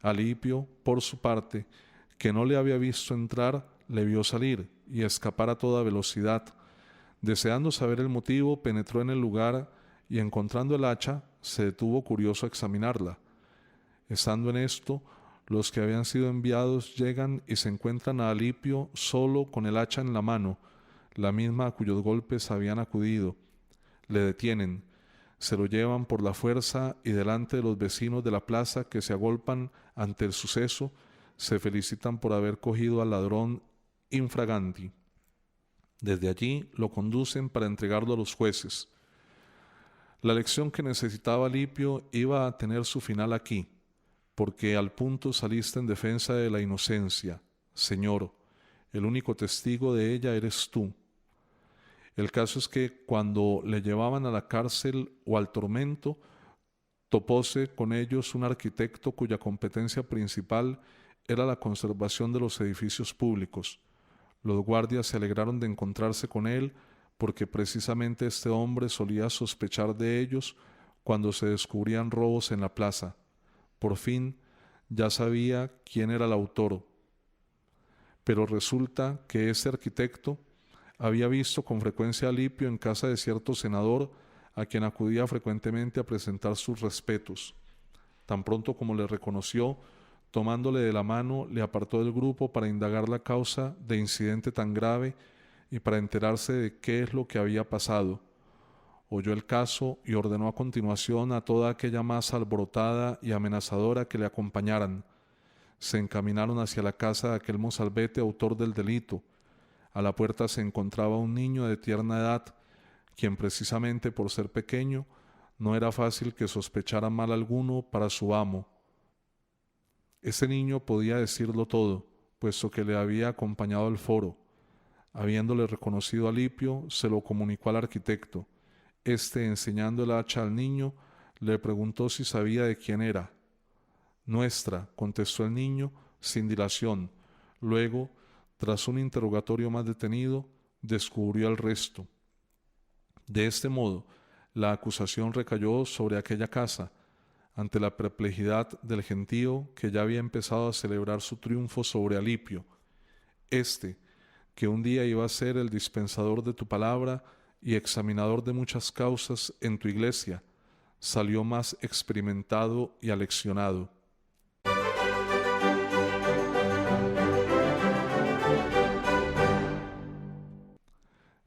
Alipio, por su parte, que no le había visto entrar, le vio salir y escapar a toda velocidad. Deseando saber el motivo, penetró en el lugar y, encontrando el hacha, se detuvo curioso a examinarla. Estando en esto, los que habían sido enviados llegan y se encuentran a Alipio solo con el hacha en la mano, la misma a cuyos golpes habían acudido. Le detienen, se lo llevan por la fuerza y delante de los vecinos de la plaza que se agolpan ante el suceso, se felicitan por haber cogido al ladrón infraganti. Desde allí lo conducen para entregarlo a los jueces. La lección que necesitaba Alipio iba a tener su final aquí, porque al punto saliste en defensa de la inocencia. Señor, el único testigo de ella eres tú. El caso es que cuando le llevaban a la cárcel o al tormento, topóse con ellos un arquitecto cuya competencia principal era la conservación de los edificios públicos. Los guardias se alegraron de encontrarse con él porque precisamente este hombre solía sospechar de ellos cuando se descubrían robos en la plaza. Por fin ya sabía quién era el autor, pero resulta que ese arquitecto había visto con frecuencia a Alipio en casa de cierto senador a quien acudía frecuentemente a presentar sus respetos. Tan pronto como le reconoció, tomándole de la mano, le apartó del grupo para indagar la causa de incidente tan grave y para enterarse de qué es lo que había pasado. Oyó el caso y ordenó a continuación a toda aquella masa alborotada y amenazadora que le acompañaran. Se encaminaron hacia la casa de aquel mozalbete autor del delito. A la puerta se encontraba un niño de tierna edad, quien precisamente por ser pequeño no era fácil que sospechara mal alguno para su amo. Ese niño podía decirlo todo, puesto que le había acompañado al foro. Habiéndole reconocido a Alipio, se lo comunicó al arquitecto. Este, enseñando el hacha al niño, le preguntó si sabía de quién era. Nuestra, contestó el niño, sin dilación. Luego, tras un interrogatorio más detenido, descubrió el resto. De este modo, la acusación recayó sobre aquella casa, ante la perplejidad del gentío que ya había empezado a celebrar su triunfo sobre Alipio. Este, que un día iba a ser el dispensador de tu palabra y examinador de muchas causas en tu iglesia, salió más experimentado y aleccionado.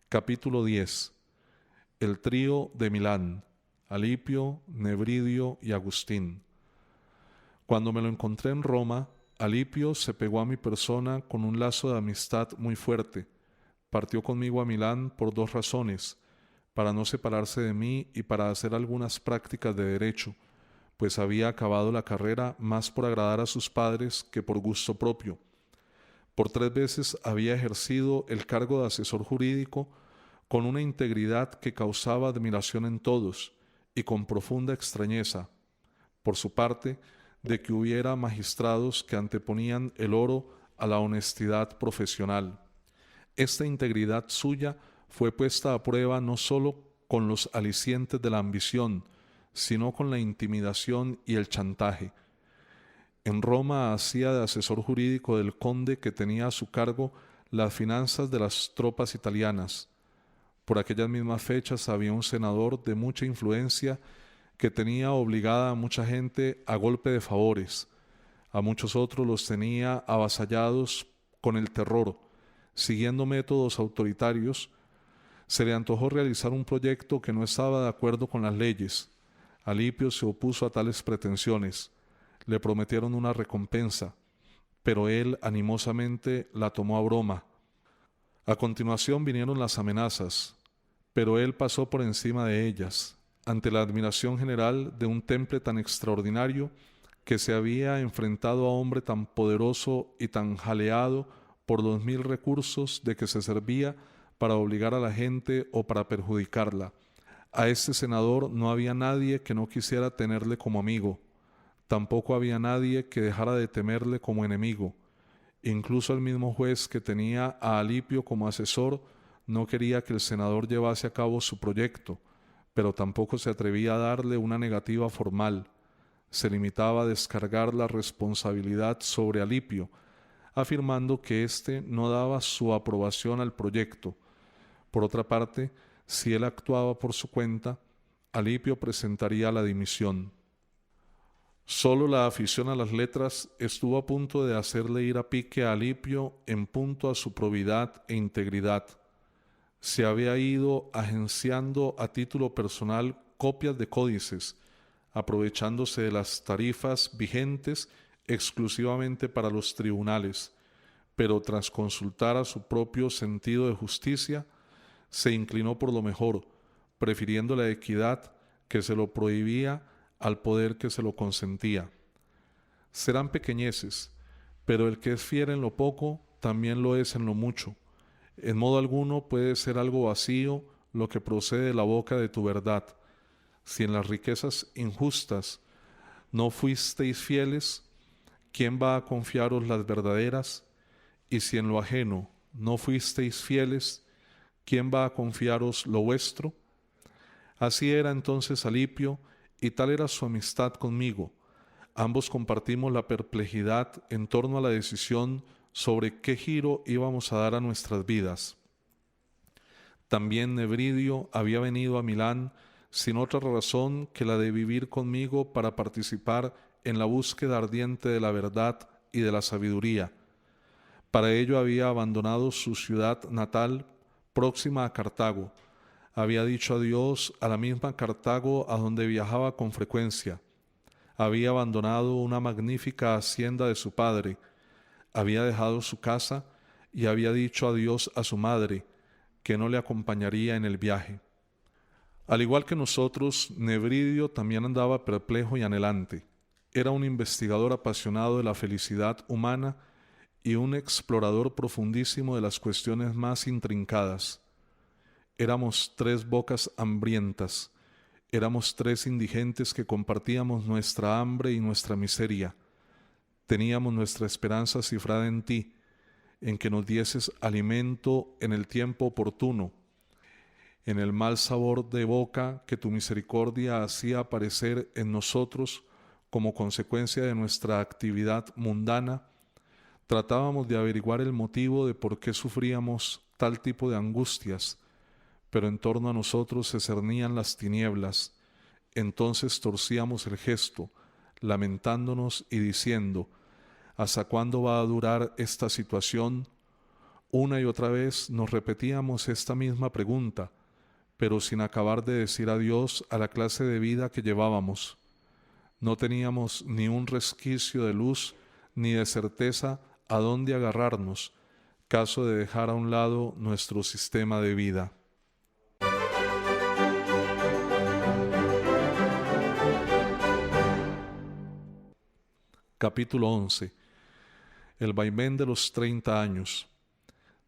Capítulo 10. El trío de Milán, Alipio, Nebridio y Agustín. Cuando me lo encontré en Roma, Alipio se pegó a mi persona con un lazo de amistad muy fuerte. Partió conmigo a Milán por dos razones: para no separarse de mí y para hacer algunas prácticas de derecho, pues había acabado la carrera más por agradar a sus padres que por gusto propio. Por 3 veces había ejercido el cargo de asesor jurídico con una integridad que causaba admiración en todos y con profunda extrañeza. Por su parte, de que hubiera magistrados que anteponían el oro a la honestidad profesional. Esta integridad suya fue puesta a prueba no sólo con los alicientes de la ambición, sino con la intimidación y el chantaje. En Roma hacía de asesor jurídico del conde que tenía a su cargo las finanzas de las tropas italianas. Por aquellas mismas fechas había un senador de mucha influencia que tenía obligada a mucha gente a golpe de favores. A muchos otros los tenía avasallados con el terror. Siguiendo métodos autoritarios, se le antojó realizar un proyecto que no estaba de acuerdo con las leyes. Alipio se opuso a tales pretensiones. Le prometieron una recompensa, pero él animosamente la tomó a broma. A continuación vinieron las amenazas, pero él pasó por encima de ellas, ante la admiración general de un temple tan extraordinario que se había enfrentado a hombre tan poderoso y tan jaleado por los 1000 recursos de que se servía para obligar a la gente o para perjudicarla. A este senador no había nadie que no quisiera tenerle como amigo. Tampoco había nadie que dejara de temerle como enemigo. Incluso el mismo juez que tenía a Alipio como asesor no quería que el senador llevase a cabo su proyecto, pero tampoco se atrevía a darle una negativa formal. Se limitaba a descargar la responsabilidad sobre Alipio, afirmando que éste no daba su aprobación al proyecto. Por otra parte, si él actuaba por su cuenta, Alipio presentaría la dimisión. Solo la afición a las letras estuvo a punto de hacerle ir a pique a Alipio en punto a su probidad e integridad. Se había ido agenciando a título personal copias de códices, aprovechándose de las tarifas vigentes exclusivamente para los tribunales, pero tras consultar a su propio sentido de justicia, se inclinó por lo mejor, prefiriendo la equidad que se lo prohibía al poder que se lo consentía. Serán pequeñeces, pero el que es fiel en lo poco, también lo es en lo mucho. En modo alguno puede ser algo vacío lo que procede de la boca de tu verdad. Si en las riquezas injustas no fuisteis fieles, ¿quién va a confiaros las verdaderas? Y si en lo ajeno no fuisteis fieles, ¿quién va a confiaros lo vuestro? Así era entonces Alipio, y tal era su amistad conmigo. Ambos compartimos la perplejidad en torno a la decisión sobre qué giro íbamos a dar a nuestras vidas. También Nebridio había venido a Milán sin otra razón que la de vivir conmigo para participar en la búsqueda ardiente de la verdad y de la sabiduría. Para ello había abandonado su ciudad natal próxima a Cartago. Había dicho adiós a la misma Cartago a donde viajaba con frecuencia. Había abandonado una magnífica hacienda de su padre. Había dejado su casa y había dicho adiós a su madre, que no le acompañaría en el viaje. Al igual que nosotros, Nebridio también andaba perplejo y anhelante. Era un investigador apasionado de la felicidad humana y un explorador profundísimo de las cuestiones más intrincadas. Éramos tres bocas hambrientas, éramos tres indigentes que compartíamos nuestra hambre y nuestra miseria. Teníamos nuestra esperanza cifrada en ti, en que nos dieses alimento en el tiempo oportuno, en el mal sabor de boca que tu misericordia hacía aparecer en nosotros como consecuencia de nuestra actividad mundana. Tratábamos de averiguar el motivo de por qué sufríamos tal tipo de angustias, pero en torno a nosotros se cernían las tinieblas. Entonces torcíamos el gesto, lamentándonos y diciendo: ¿hasta cuándo va a durar esta situación? Una y otra vez nos repetíamos esta misma pregunta, pero sin acabar de decir adiós a la clase de vida que llevábamos. No teníamos ni un resquicio de luz ni de certeza a dónde agarrarnos, caso de dejar a un lado nuestro sistema de vida. Capítulo 11. El vaivén de los 30 años.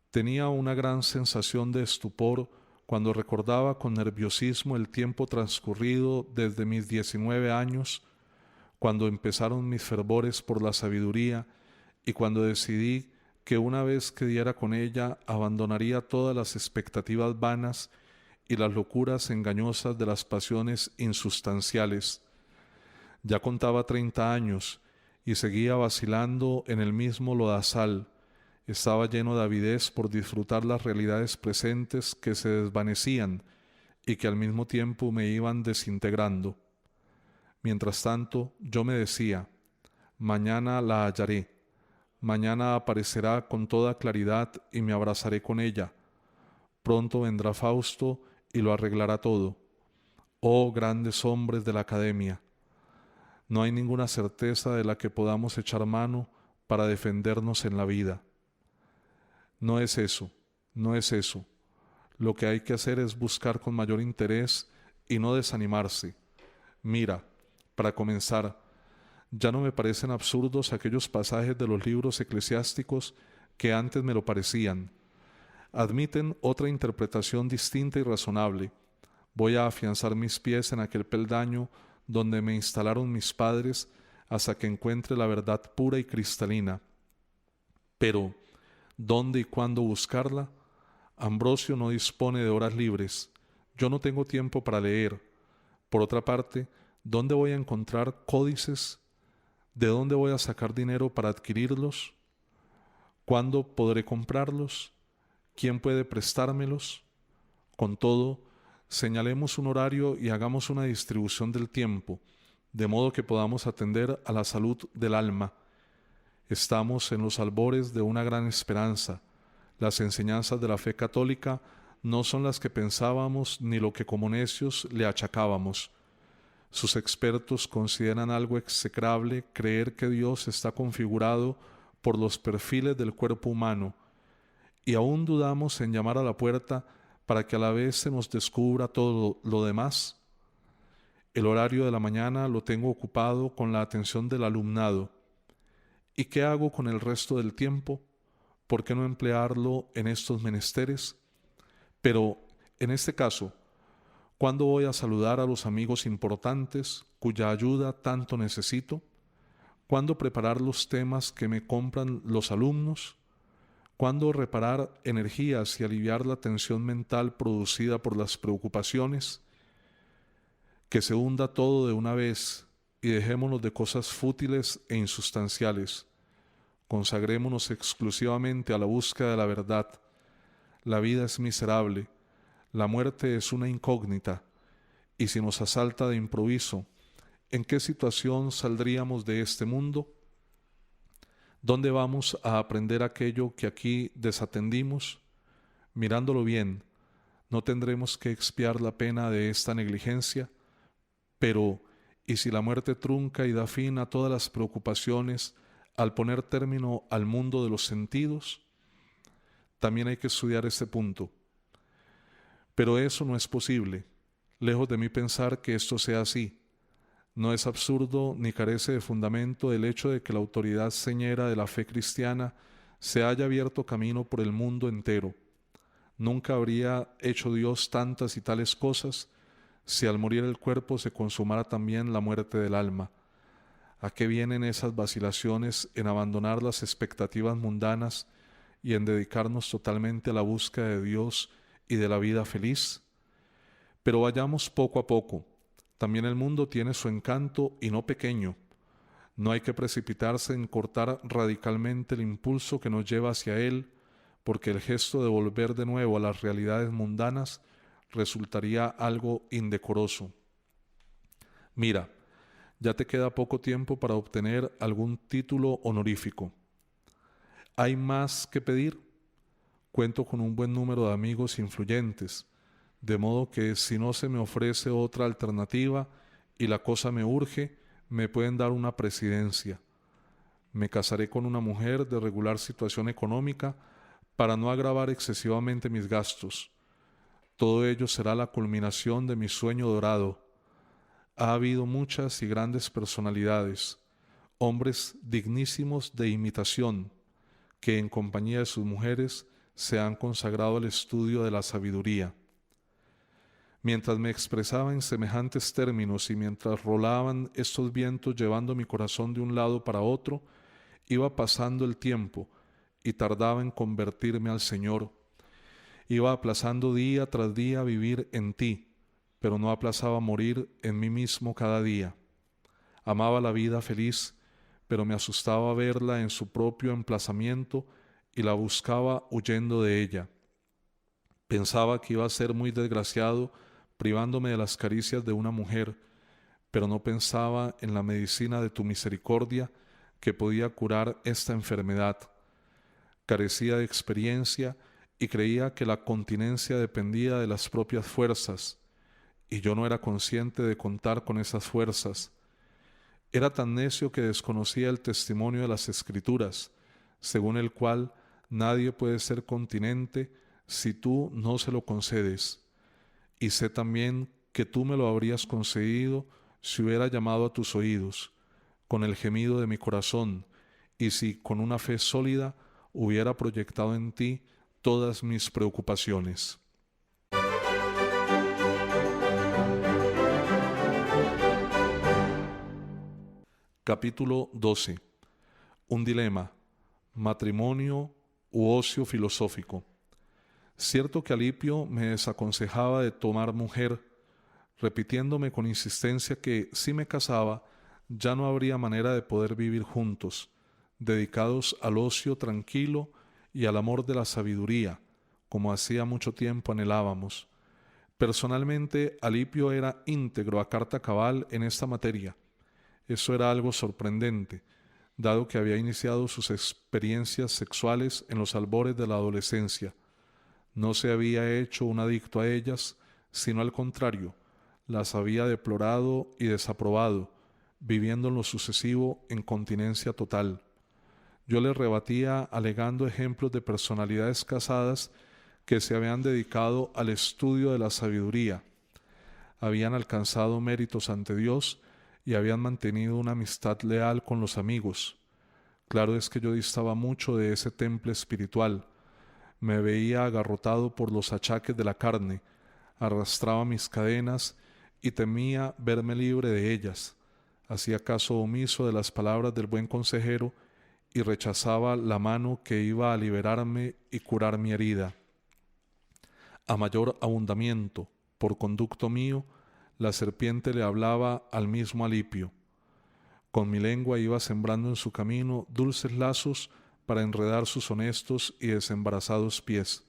Tenía una gran sensación de estupor cuando recordaba con nerviosismo el tiempo transcurrido desde mis 19 años, cuando empezaron mis fervores por la sabiduría y cuando decidí que una vez que diera con ella abandonaría todas las expectativas vanas y las locuras engañosas de las pasiones insustanciales. Ya contaba 30 años y seguía vacilando en el mismo lodazal. Estaba lleno de avidez por disfrutar las realidades presentes que se desvanecían y que al mismo tiempo me iban desintegrando. Mientras tanto, yo me decía: mañana la hallaré, mañana aparecerá con toda claridad y me abrazaré con ella. Pronto vendrá Fausto y lo arreglará todo. Oh grandes hombres de la academia, no hay ninguna certeza de la que podamos echar mano para defendernos en la vida. No es eso, no es eso. Lo que hay que hacer es buscar con mayor interés y no desanimarse. Mira, para comenzar, ya no me parecen absurdos aquellos pasajes de los libros eclesiásticos que antes me lo parecían. Admiten otra interpretación distinta y razonable. Voy a afianzar mis pies en aquel peldaño donde me instalaron mis padres hasta que encuentre la verdad pura y cristalina. Pero, ¿dónde y cuándo buscarla? Ambrosio no dispone de horas libres. Yo no tengo tiempo para leer. Por otra parte, ¿dónde voy a encontrar códices? ¿De dónde voy a sacar dinero para adquirirlos? ¿Cuándo podré comprarlos? ¿Quién puede prestármelos? Con todo, señalemos un horario y hagamos una distribución del tiempo, de modo que podamos atender a la salud del alma. Estamos en los albores de una gran esperanza. Las enseñanzas de la fe católica no son las que pensábamos ni lo que como necios le achacábamos. Sus expertos consideran algo execrable creer que Dios está configurado por los perfiles del cuerpo humano, y aún dudamos en llamar a la puerta para que a la vez se nos descubra todo lo demás. El horario de la mañana lo tengo ocupado con la atención del alumnado. ¿Y qué hago con el resto del tiempo? ¿por qué no emplearlo en estos menesteres? Pero, en este caso, ¿cuándo voy a saludar a los amigos importantes cuya ayuda tanto necesito? ¿Cuándo preparar los temas que me compran los alumnos? ¿Cuándo reparar energías y aliviar la tensión mental producida por las preocupaciones? Que se hunda todo de una vez y dejémonos de cosas fútiles e insustanciales. Consagrémonos exclusivamente a la búsqueda de la verdad. La vida es miserable, la muerte es una incógnita, y si nos asalta de improviso, ¿en qué situación saldríamos de este mundo? ¿Dónde vamos a aprender aquello que aquí desatendimos? Mirándolo bien, no tendremos que expiar la pena de esta negligencia, pero ¿y si la muerte trunca y da fin a todas las preocupaciones al poner término al mundo de los sentidos? También hay que estudiar este punto. Pero eso no es posible. Lejos de mí pensar que esto sea así. No es absurdo ni carece de fundamento el hecho de que la autoridad señera de la fe cristiana se haya abierto camino por el mundo entero. Nunca habría hecho Dios tantas y tales cosas si al morir el cuerpo se consumara también la muerte del alma. ¿A qué vienen esas vacilaciones en abandonar las expectativas mundanas y en dedicarnos totalmente a la búsqueda de Dios y de la vida feliz? Pero vayamos poco a poco. También el mundo tiene su encanto y no pequeño. No hay que precipitarse en cortar radicalmente el impulso que nos lleva hacia él, porque el gesto de volver de nuevo a las realidades mundanas resultaría algo indecoroso. Mira, ya te queda poco tiempo para obtener algún título honorífico. ¿Hay más que pedir? Cuento con un buen número de amigos influyentes, de modo que si no se me ofrece otra alternativa y la cosa me urge, me pueden dar una presidencia. Me casaré con una mujer de regular situación económica para no agravar excesivamente mis gastos. Todo ello será la culminación de mi sueño dorado. Ha habido muchas y grandes personalidades, hombres dignísimos de imitación, que en compañía de sus mujeres se han consagrado al estudio de la sabiduría. Mientras me expresaba en semejantes términos y mientras rolaban estos vientos llevando mi corazón de un lado para otro, iba pasando el tiempo y tardaba en convertirme al Señor. Iba aplazando día tras día vivir en ti, pero no aplazaba morir en mí mismo cada día. Amaba la vida feliz, pero me asustaba verla en su propio emplazamiento y la buscaba huyendo de ella. Pensaba que iba a ser muy desgraciado privándome de las caricias de una mujer, pero no pensaba en la medicina de tu misericordia que podía curar esta enfermedad. Carecía de experiencia y creía que la continencia dependía de las propias fuerzas, y yo no era consciente de contar con esas fuerzas. Era tan necio que desconocía el testimonio de las Escrituras, según el cual nadie puede ser continente si tú no se lo concedes. Y sé también que tú me lo habrías concedido si hubiera llamado a tus oídos, con el gemido de mi corazón, y si con una fe sólida hubiera proyectado en ti todas mis preocupaciones. Capítulo 12. Un dilema: matrimonio u ocio filosófico. Cierto que Alipio me desaconsejaba de tomar mujer, repitiéndome con insistencia que si me casaba ya no habría manera de poder vivir juntos, dedicados al ocio tranquilo y al amor de la sabiduría, como hacía mucho tiempo anhelábamos. Personalmente, Alipio era íntegro a carta cabal en esta materia. Eso era algo sorprendente, dado que había iniciado sus experiencias sexuales en los albores de la adolescencia. No se había hecho un adicto a ellas, sino al contrario, las había deplorado y desaprobado, viviendo en lo sucesivo en continencia total. Yo le rebatía alegando ejemplos de personalidades casadas que se habían dedicado al estudio de la sabiduría, habían alcanzado méritos ante Dios y habían mantenido una amistad leal con los amigos. Claro es que yo distaba mucho de ese temple espiritual. Me veía agarrotado por los achaques de la carne, arrastraba mis cadenas y temía verme libre de ellas. Hacía caso omiso de las palabras del buen consejero y rechazaba la mano que iba a liberarme y curar mi herida. A mayor abundamiento, por conducto mío, la serpiente le hablaba al mismo Alipio. Con mi lengua iba sembrando en su camino dulces lazos para enredar sus honestos y desembarazados pies.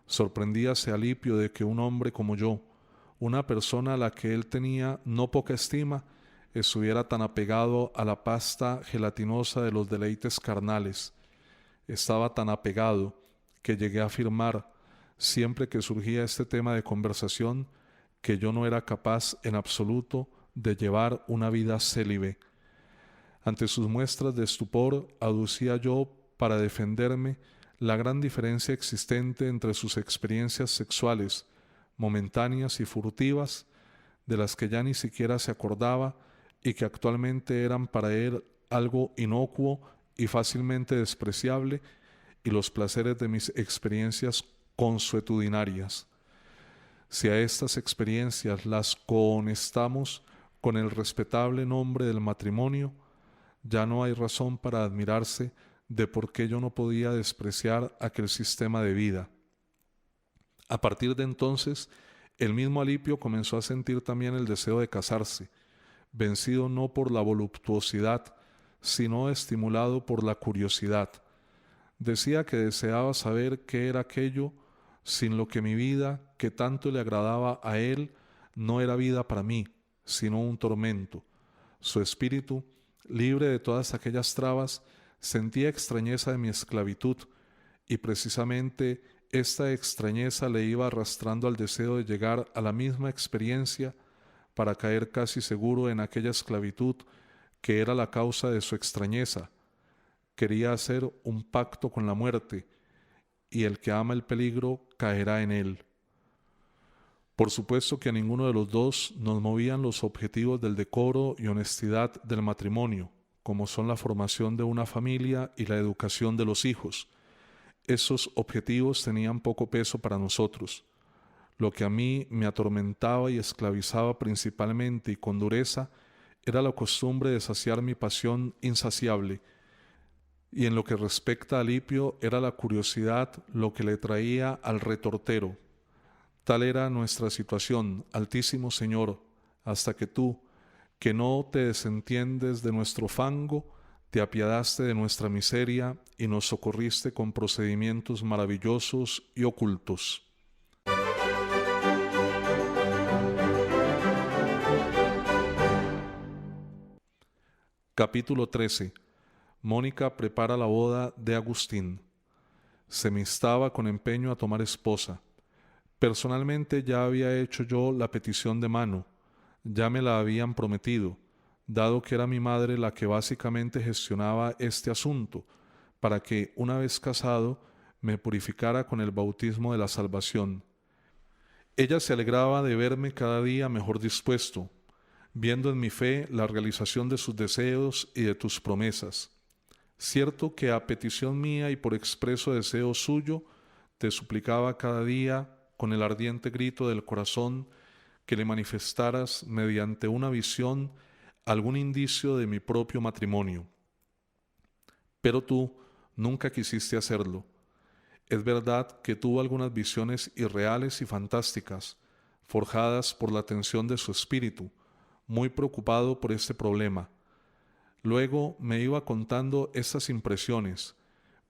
Sorprendíase Alipio de que un hombre como yo, una persona a la que él tenía no poca estima, estuviera tan apegado a la pasta gelatinosa de los deleites carnales. Estaba tan apegado que llegué a afirmar, siempre que surgía este tema de conversación, que yo no era capaz en absoluto de llevar una vida célibe. Ante sus muestras de estupor, aducía yo, para defenderme, la gran diferencia existente entre sus experiencias sexuales, momentáneas y furtivas, de las que ya ni siquiera se acordaba y que actualmente eran para él algo inocuo y fácilmente despreciable, y los placeres de mis experiencias consuetudinarias. Si a estas experiencias las cohonestamos con el respetable nombre del matrimonio, ya no hay razón para admirarse de por qué yo no podía despreciar aquel sistema de vida. A partir de entonces, el mismo Alipio comenzó a sentir también el deseo de casarse, vencido no por la voluptuosidad, sino estimulado por la curiosidad. Decía que deseaba saber qué era aquello sin lo que mi vida, que tanto le agradaba a él, no era vida para mí, sino un tormento. Su espíritu, libre de todas aquellas trabas, sentía extrañeza de mi esclavitud, y precisamente esta extrañeza le iba arrastrando al deseo de llegar a la misma experiencia para caer casi seguro en aquella esclavitud que era la causa de su extrañeza. Quería hacer un pacto con la muerte, y el que ama el peligro caerá en él. Por supuesto que a ninguno de los dos nos movían los objetivos del decoro y honestidad del matrimonio, como son la formación de una familia y la educación de los hijos. Esos objetivos tenían poco peso para nosotros. Lo que a mí me atormentaba y esclavizaba principalmente y con dureza era la costumbre de saciar mi pasión insaciable, y en lo que respecta a Alipio era la curiosidad lo que le traía al retortero. Tal era nuestra situación, Altísimo Señor, hasta que tú, que no te desentiendes de nuestro fango, te apiadaste de nuestra miseria y nos socorriste con procedimientos maravillosos y ocultos. Capítulo 13. Mónica prepara la boda de Agustín. Se me instaba con empeño a tomar esposa. Personalmente ya había hecho yo la petición de mano, ya me la habían prometido, dado que era mi madre la que básicamente gestionaba este asunto, para que, una vez casado, me purificara con el bautismo de la salvación. Ella se alegraba de verme cada día mejor dispuesto, viendo en mi fe la realización de sus deseos y de tus promesas. Cierto que a petición mía y por expreso deseo suyo, te suplicaba cada día con el ardiente grito del corazón que le manifestaras mediante una visión algún indicio de mi propio matrimonio. Pero tú nunca quisiste hacerlo. Es verdad que tuvo algunas visiones irreales y fantásticas, forjadas por la tensión de su espíritu, muy preocupado por este problema. Luego me iba contando estas impresiones,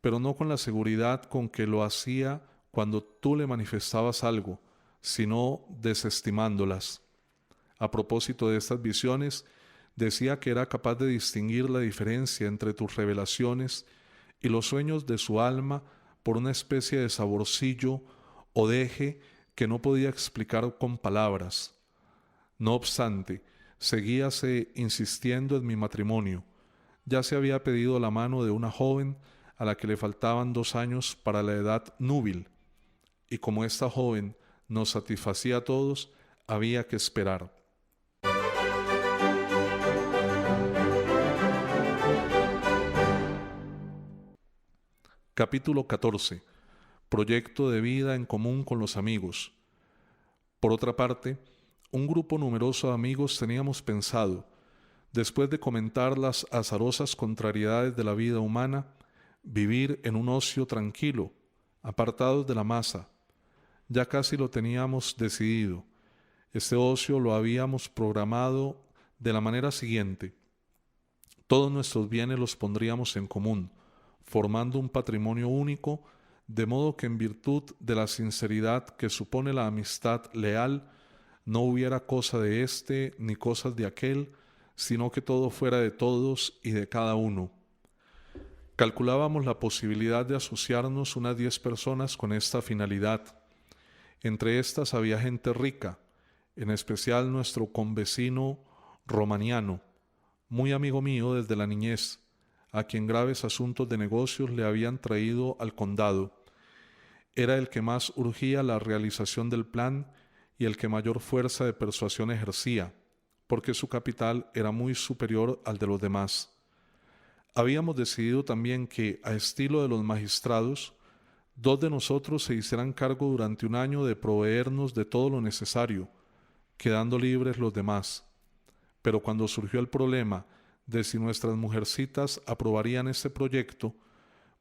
pero no con la seguridad con que lo hacía cuando tú le manifestabas algo, sino desestimándolas. A propósito de estas visiones, decía que era capaz de distinguir la diferencia entre tus revelaciones y los sueños de su alma por una especie de saborcillo o deje que no podía explicar con palabras. No obstante, seguíase insistiendo en mi matrimonio. Ya se había pedido la mano de una joven a la que le faltaban 2 años para la edad núbil, y como esta joven nos satisfacía a todos, había que esperar. Capítulo 14. Proyecto de vida en común con los amigos. Por otra parte, un grupo numeroso de amigos teníamos pensado, después de comentar las azarosas contrariedades de la vida humana, vivir en un ocio tranquilo, apartados de la masa. Ya casi lo teníamos decidido. Este ocio lo habíamos programado de la manera siguiente. Todos nuestros bienes los pondríamos en común, formando un patrimonio único, de modo que en virtud de la sinceridad que supone la amistad leal, no hubiera cosa de éste ni cosas de aquel, sino que todo fuera de todos y de cada uno. Calculábamos la posibilidad de asociarnos unas 10 personas con esta finalidad. Entre estas había gente rica, en especial nuestro convecino Romaniano, muy amigo mío desde la niñez, a quien graves asuntos de negocios le habían traído al condado. Era el que más urgía la realización del plan y el que mayor fuerza de persuasión ejercía, porque su capital era muy superior al de los demás. Habíamos decidido también que, a estilo de los magistrados, 2 de nosotros se hicieran cargo durante un año de proveernos de todo lo necesario, quedando libres los demás. Pero cuando surgió el problema de si nuestras mujercitas aprobarían este proyecto,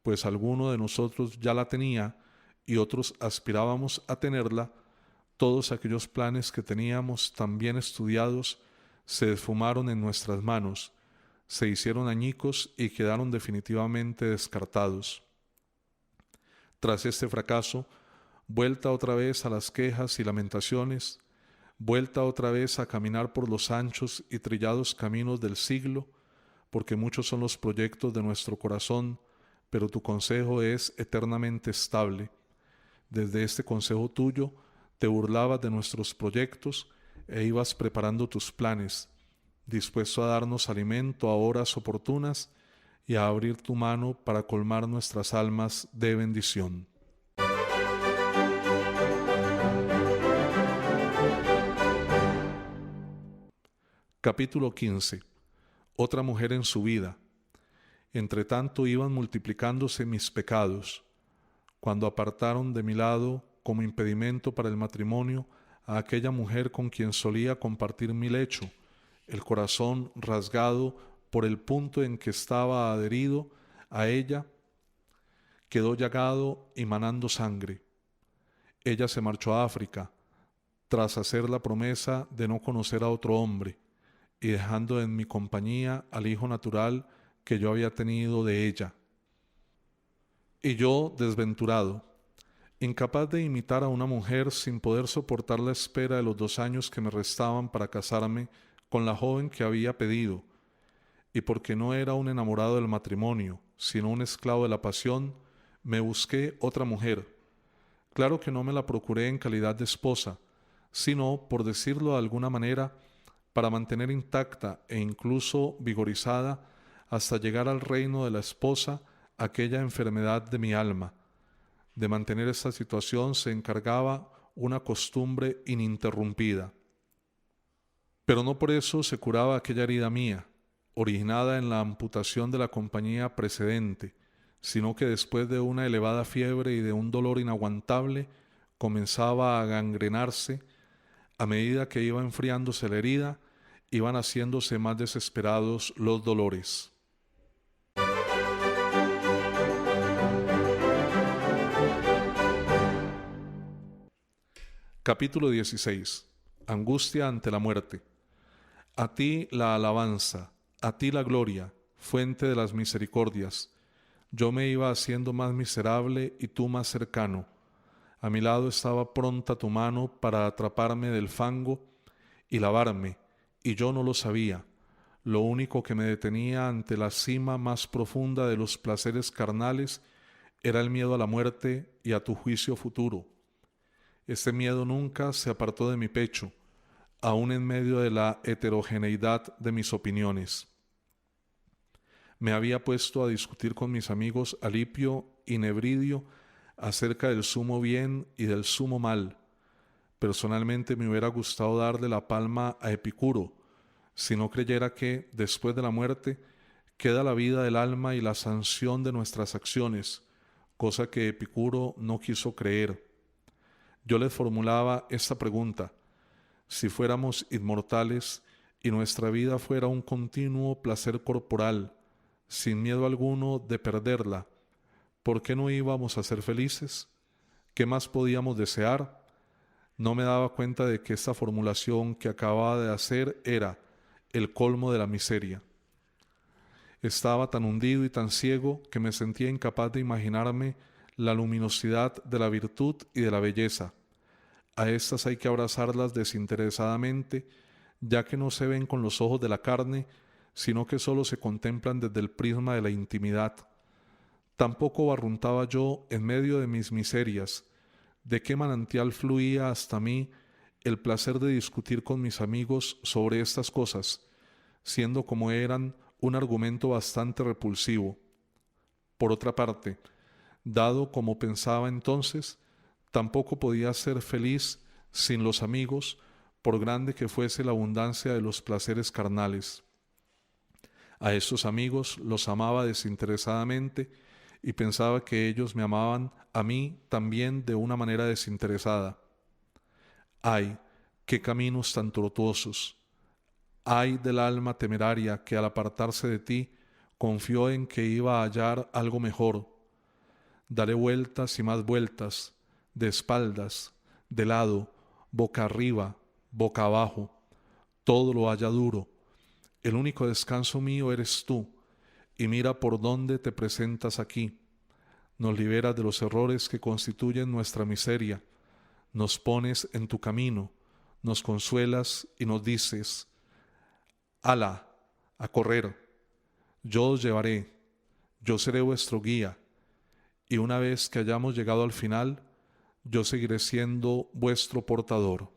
pues alguno de nosotros ya la tenía y otros aspirábamos a tenerla, todos aquellos planes que teníamos tan bien estudiados se esfumaron en nuestras manos, se hicieron añicos y quedaron definitivamente descartados. Tras este fracaso, vuelta otra vez a las quejas y lamentaciones, vuelta otra vez a caminar por los anchos y trillados caminos del siglo, porque muchos son los proyectos de nuestro corazón, pero tu consejo es eternamente estable. Desde este consejo tuyo te burlabas de nuestros proyectos e ibas preparando tus planes, dispuesto a darnos alimento a horas oportunas y a abrir tu mano para colmar nuestras almas de bendición. Capítulo 15. Otra mujer en su vida. Entre tanto iban multiplicándose mis pecados, cuando apartaron de mi lado, como impedimento para el matrimonio, a aquella mujer con quien solía compartir mi lecho, el corazón rasgado por el punto en que estaba adherido a ella, quedó llagado y manando sangre. Ella se marchó a África, tras hacer la promesa de no conocer a otro hombre, y dejando en mi compañía al hijo natural que yo había tenido de ella. Y yo, desventurado, incapaz de imitar a una mujer, sin poder soportar la espera de los 2 años que me restaban para casarme con la joven que había pedido, y porque no era un enamorado del matrimonio, sino un esclavo de la pasión, me busqué otra mujer. Claro que no me la procuré en calidad de esposa, sino, por decirlo de alguna manera, para mantener intacta e incluso vigorizada hasta llegar al reino de la esposa aquella enfermedad de mi alma. De mantener esta situación se encargaba una costumbre ininterrumpida. Pero no por eso se curaba aquella herida mía, originada en la amputación de la compañía precedente, sino que después de una elevada fiebre y de un dolor inaguantable, comenzaba a gangrenarse. A medida que iba enfriándose la herida, iban haciéndose más desesperados los dolores. Capítulo 16. Angustia ante la muerte. A ti la alabanza, a ti la gloria, fuente de las misericordias. Yo me iba haciendo más miserable y tú más cercano. A mi lado estaba pronta tu mano para atraparme del fango y lavarme, y yo no lo sabía. Lo único que me detenía ante la cima más profunda de los placeres carnales era el miedo a la muerte y a tu juicio futuro. Este miedo nunca se apartó de mi pecho, aun en medio de la heterogeneidad de mis opiniones. Me había puesto a discutir con mis amigos Alipio y Nebridio acerca del sumo bien y del sumo mal. Personalmente me hubiera gustado darle la palma a Epicuro, si no creyera que, después de la muerte, queda la vida del alma y la sanción de nuestras acciones, cosa que Epicuro no quiso creer. Yo les formulaba esta pregunta: si fuéramos inmortales y nuestra vida fuera un continuo placer corporal, sin miedo alguno de perderla, ¿por qué no íbamos a ser felices? ¿Qué más podíamos desear? No me daba cuenta de que esta formulación que acababa de hacer era el colmo de la miseria. Estaba tan hundido y tan ciego que me sentía incapaz de imaginarme la luminosidad de la virtud y de la belleza. A estas hay que abrazarlas desinteresadamente, ya que no se ven con los ojos de la carne, sino que sólo se contemplan desde el prisma de la intimidad. Tampoco barruntaba yo en medio de mis miserias. ¿De qué manantial fluía hasta mí el placer de discutir con mis amigos sobre estas cosas, siendo como eran un argumento bastante repulsivo? Por otra parte, dado como pensaba entonces, tampoco podía ser feliz sin los amigos, por grande que fuese la abundancia de los placeres carnales. A estos amigos los amaba desinteresadamente y pensaba que ellos me amaban a mí también de una manera desinteresada. ¡Ay, qué caminos tan tortuosos! ¡Ay del alma temeraria que al apartarse de ti confió en que iba a hallar algo mejor! Daré vueltas y más vueltas, de espaldas, de lado, boca arriba, boca abajo, todo lo halla duro. El único descanso mío eres tú, y mira por dónde te presentas aquí. Nos liberas de los errores que constituyen nuestra miseria, nos pones en tu camino, nos consuelas y nos dices: «Ala, a correr, yo os llevaré, yo seré vuestro guía, y una vez que hayamos llegado al final, yo seguiré siendo vuestro portador».